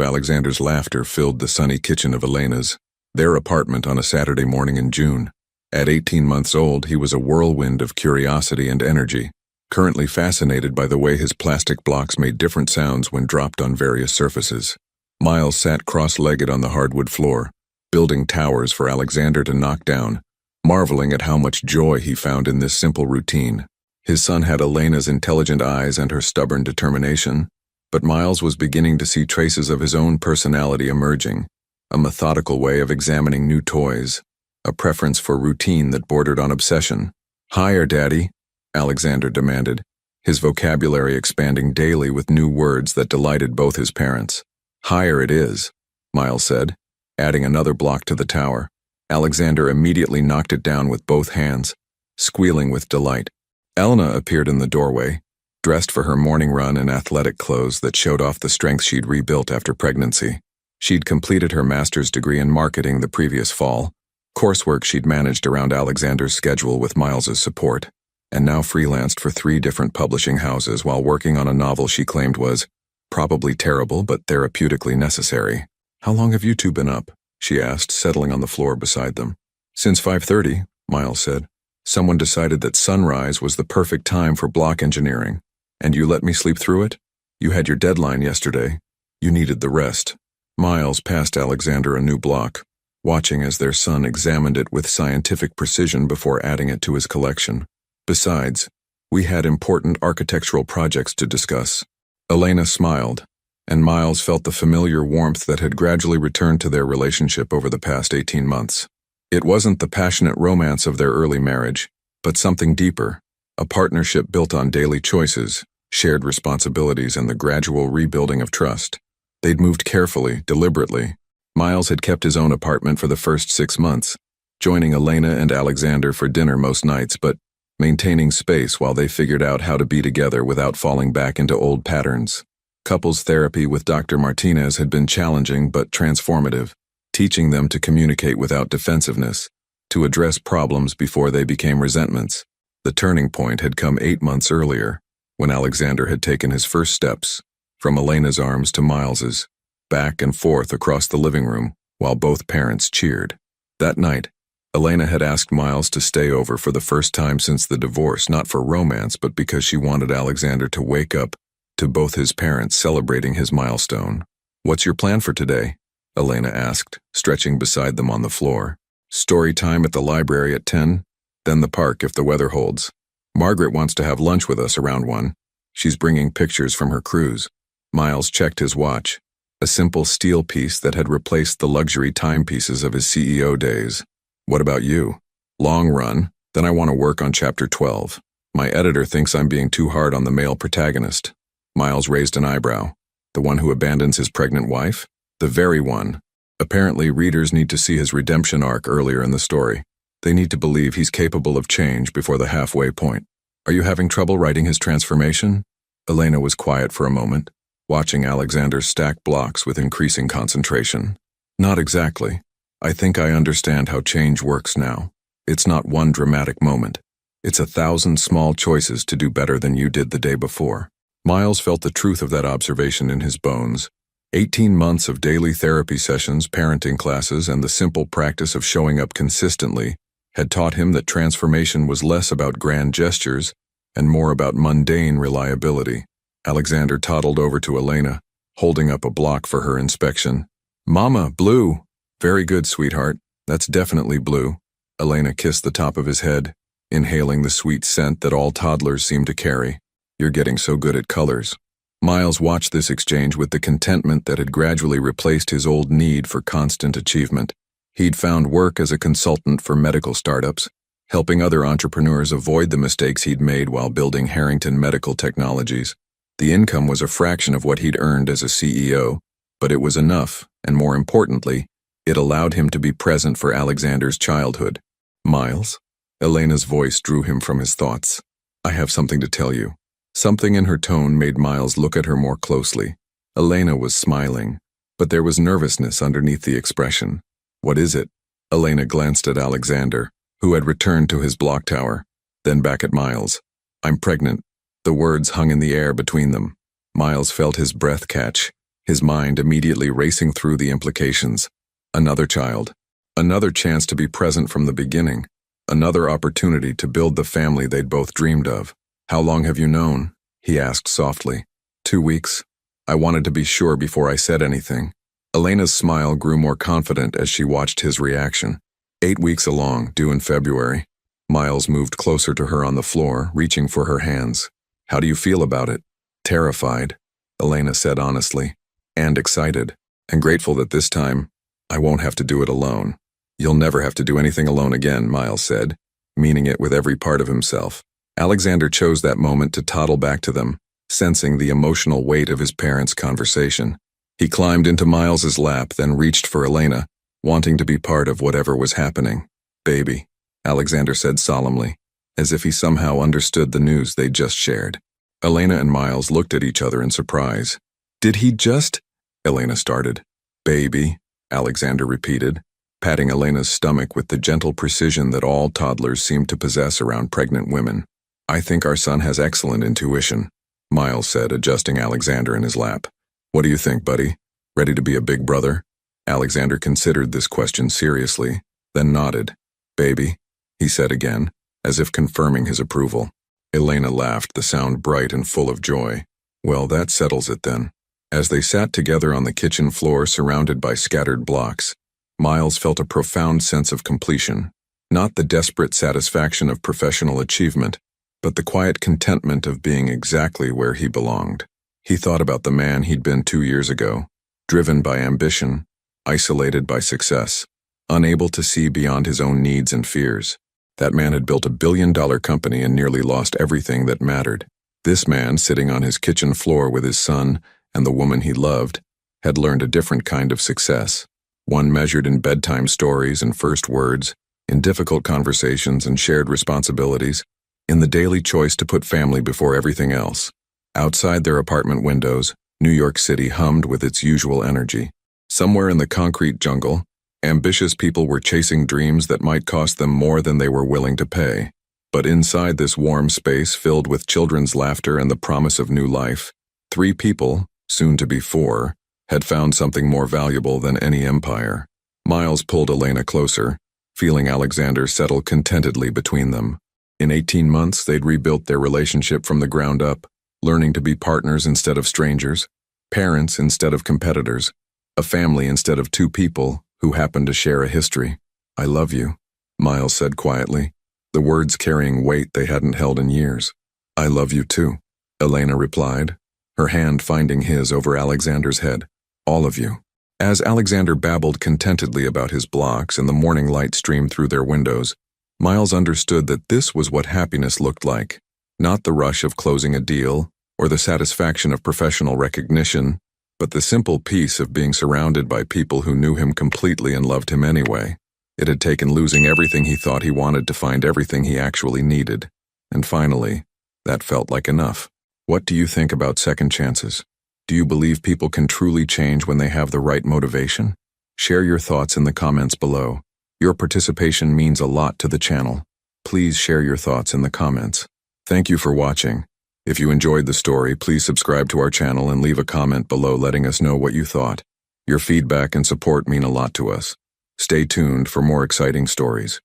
Alexander's laughter filled the sunny kitchen of Elena's, their apartment on a Saturday morning in June. At 18 months old, he was a whirlwind of curiosity and energy, currently fascinated by the way his plastic blocks made different sounds when dropped on various surfaces. Miles sat cross-legged on the hardwood floor, building towers for Alexander to knock down, marveling at how much joy he found in this simple routine. His son had Elena's intelligent eyes and her stubborn determination, but Miles was beginning to see traces of his own personality emerging, a methodical way of examining new toys, a preference for routine that bordered on obsession. "Higher, Daddy," Alexander demanded, his vocabulary expanding daily with new words that delighted both his parents. "Higher it is," Miles said, adding another block to the tower. Alexander immediately knocked it down with both hands, squealing with delight. Elena appeared in the doorway, dressed for her morning run in athletic clothes that showed off the strength she'd rebuilt after pregnancy. She'd completed her master's degree in marketing the previous fall, coursework she'd managed around Alexander's schedule with Miles's support, and now freelanced for 3 different publishing houses while working on a novel she claimed was probably terrible but therapeutically necessary. "How long have you two been up?" she asked, settling on the floor beside them. "Since 5:30, Miles said. "Someone decided that sunrise was the perfect time for block engineering, and you let me sleep through it? You had your deadline yesterday. You needed the rest." Miles passed Alexander a new block, watching as their son examined it with scientific precision before adding it to his collection. "Besides, we had important architectural projects to discuss." Elena smiled, and Miles felt the familiar warmth that had gradually returned to their relationship over the past 18 months. It wasn't the passionate romance of their early marriage, but something deeper, a partnership built on daily choices, shared responsibilities, and the gradual rebuilding of trust. They'd moved carefully, deliberately. Miles had kept his own apartment for the first 6 months, joining Elena and Alexander for dinner most nights, but maintaining space while they figured out how to be together without falling back into old patterns. Couples therapy with Dr. Martinez had been challenging but transformative, teaching them to communicate without defensiveness, to address problems before they became resentments. The turning point had come 8 months earlier, when Alexander had taken his first steps, from Elena's arms to Miles's, back and forth across the living room, while both parents cheered. That night, Elena had asked Miles to stay over for the first time since the divorce, not for romance, but because she wanted Alexander to wake up to both his parents celebrating his milestone. "What's your plan for today?" Elena asked, stretching beside them on the floor. "Story time at the library at 10, then the park if the weather holds. Margaret wants to have lunch with us around 1. She's bringing pictures from her cruise." Miles checked his watch, a simple steel piece that had replaced the luxury timepieces of his CEO days. "What about you?" "Long run, then I want to work on chapter 12. My editor thinks I'm being too hard on the male protagonist." Miles raised an eyebrow. "The one who abandons his pregnant wife?" "The very one. Apparently, readers need to see his redemption arc earlier in the story. They need to believe he's capable of change before the halfway point." "Are you having trouble writing his transformation?" Elena was quiet for a moment, watching Alexander stack blocks with increasing concentration. "Not exactly. I think I understand how change works now. It's not one dramatic moment. It's 1,000 small choices to do better than you did the day before." Miles felt the truth of that observation in his bones. 18 months of daily therapy sessions, parenting classes, and the simple practice of showing up consistently had taught him that transformation was less about grand gestures and more about mundane reliability. Alexander toddled over to Elena, holding up a block for her inspection. "Mama, blue." "Very good, sweetheart. That's definitely blue." Elena kissed the top of his head, inhaling the sweet scent that all toddlers seem to carry. "You're getting so good at colors." Miles watched this exchange with the contentment that had gradually replaced his old need for constant achievement. He'd found work as a consultant for medical startups, helping other entrepreneurs avoid the mistakes he'd made while building Harrington Medical Technologies. The income was a fraction of what he'd earned as a CEO, but it was enough, and more importantly, it allowed him to be present for Alexander's childhood. "Miles?" Elena's voice drew him from his thoughts. "I have something to tell you." Something in her tone made Miles look at her more closely. Elena was smiling, but there was nervousness underneath the expression. "What is it?" Elena glanced at Alexander, who had returned to his block tower, then back at Miles. "I'm pregnant." The words hung in the air between them. Miles felt his breath catch, his mind immediately racing through the implications. Another child. Another chance to be present from the beginning. Another opportunity to build the family they'd both dreamed of. "How long have you known?" he asked softly. 2 weeks. I wanted to be sure before I said anything. Elena's smile grew more confident as she watched his reaction. 8 weeks along, due in February. Miles moved closer to her on the floor, reaching for her hands. "How do you feel about it?" "Terrified," Elena said honestly, "and excited, and grateful that this time, I won't have to do it alone." "You'll never have to do anything alone again," Miles said, meaning it with every part of himself. Alexander chose that moment to toddle back to them, sensing the emotional weight of his parents' conversation. He climbed into Miles's lap, then reached for Elena, wanting to be part of whatever was happening. "Baby," Alexander said solemnly, as if he somehow understood the news they'd just shared. Elena and Miles looked at each other in surprise. "Did he just?" Elena started. "Baby," Alexander repeated, patting Elena's stomach with the gentle precision that all toddlers seem to possess around pregnant women. "I think our son has excellent intuition," Miles said, adjusting Alexander in his lap. "What do you think, buddy? Ready to be a big brother?" Alexander considered this question seriously, then nodded. "Baby," he said again, as if confirming his approval. Elena laughed, the sound bright and full of joy. "Well, that settles it then." As they sat together on the kitchen floor surrounded by scattered blocks, Miles felt a profound sense of completion. Not the desperate satisfaction of professional achievement, but the quiet contentment of being exactly where he belonged. He thought about the man he'd been 2 years ago, driven by ambition, isolated by success, unable to see beyond his own needs and fears. That man had built a billion-dollar company and nearly lost everything that mattered. This man, sitting on his kitchen floor with his son and the woman he loved, had learned a different kind of success, one measured in bedtime stories and first words, in difficult conversations and shared responsibilities, in the daily choice to put family before everything else. Outside their apartment windows, New York City hummed with its usual energy. Somewhere in the concrete jungle, ambitious people were chasing dreams that might cost them more than they were willing to pay. But inside this warm space filled with children's laughter and the promise of new life, 3 people, soon to be 4, had found something more valuable than any empire. Miles pulled Elena closer, feeling Alexander settle contentedly between them. In 18 months, they'd rebuilt their relationship from the ground up, learning to be partners instead of strangers, parents instead of competitors, a family instead of 2 people who happened to share a history. "I love you," Miles said quietly, the words carrying weight they hadn't held in years. "I love you too," Elena replied, her hand finding his over Alexander's head. "All of you." As Alexander babbled contentedly about his blocks and the morning light streamed through their windows, Miles understood that this was what happiness looked like. Not the rush of closing a deal or the satisfaction of professional recognition, but the simple peace of being surrounded by people who knew him completely and loved him anyway. It had taken losing everything he thought he wanted to find everything he actually needed. And finally, that felt like enough. What do you think about second chances? Do you believe people can truly change when they have the right motivation? Share your thoughts in the comments below. Your participation means a lot to the channel. Please share your thoughts in the comments. Thank you for watching. If you enjoyed the story, please subscribe to our channel and leave a comment below letting us know what you thought. Your feedback and support mean a lot to us. Stay tuned for more exciting stories.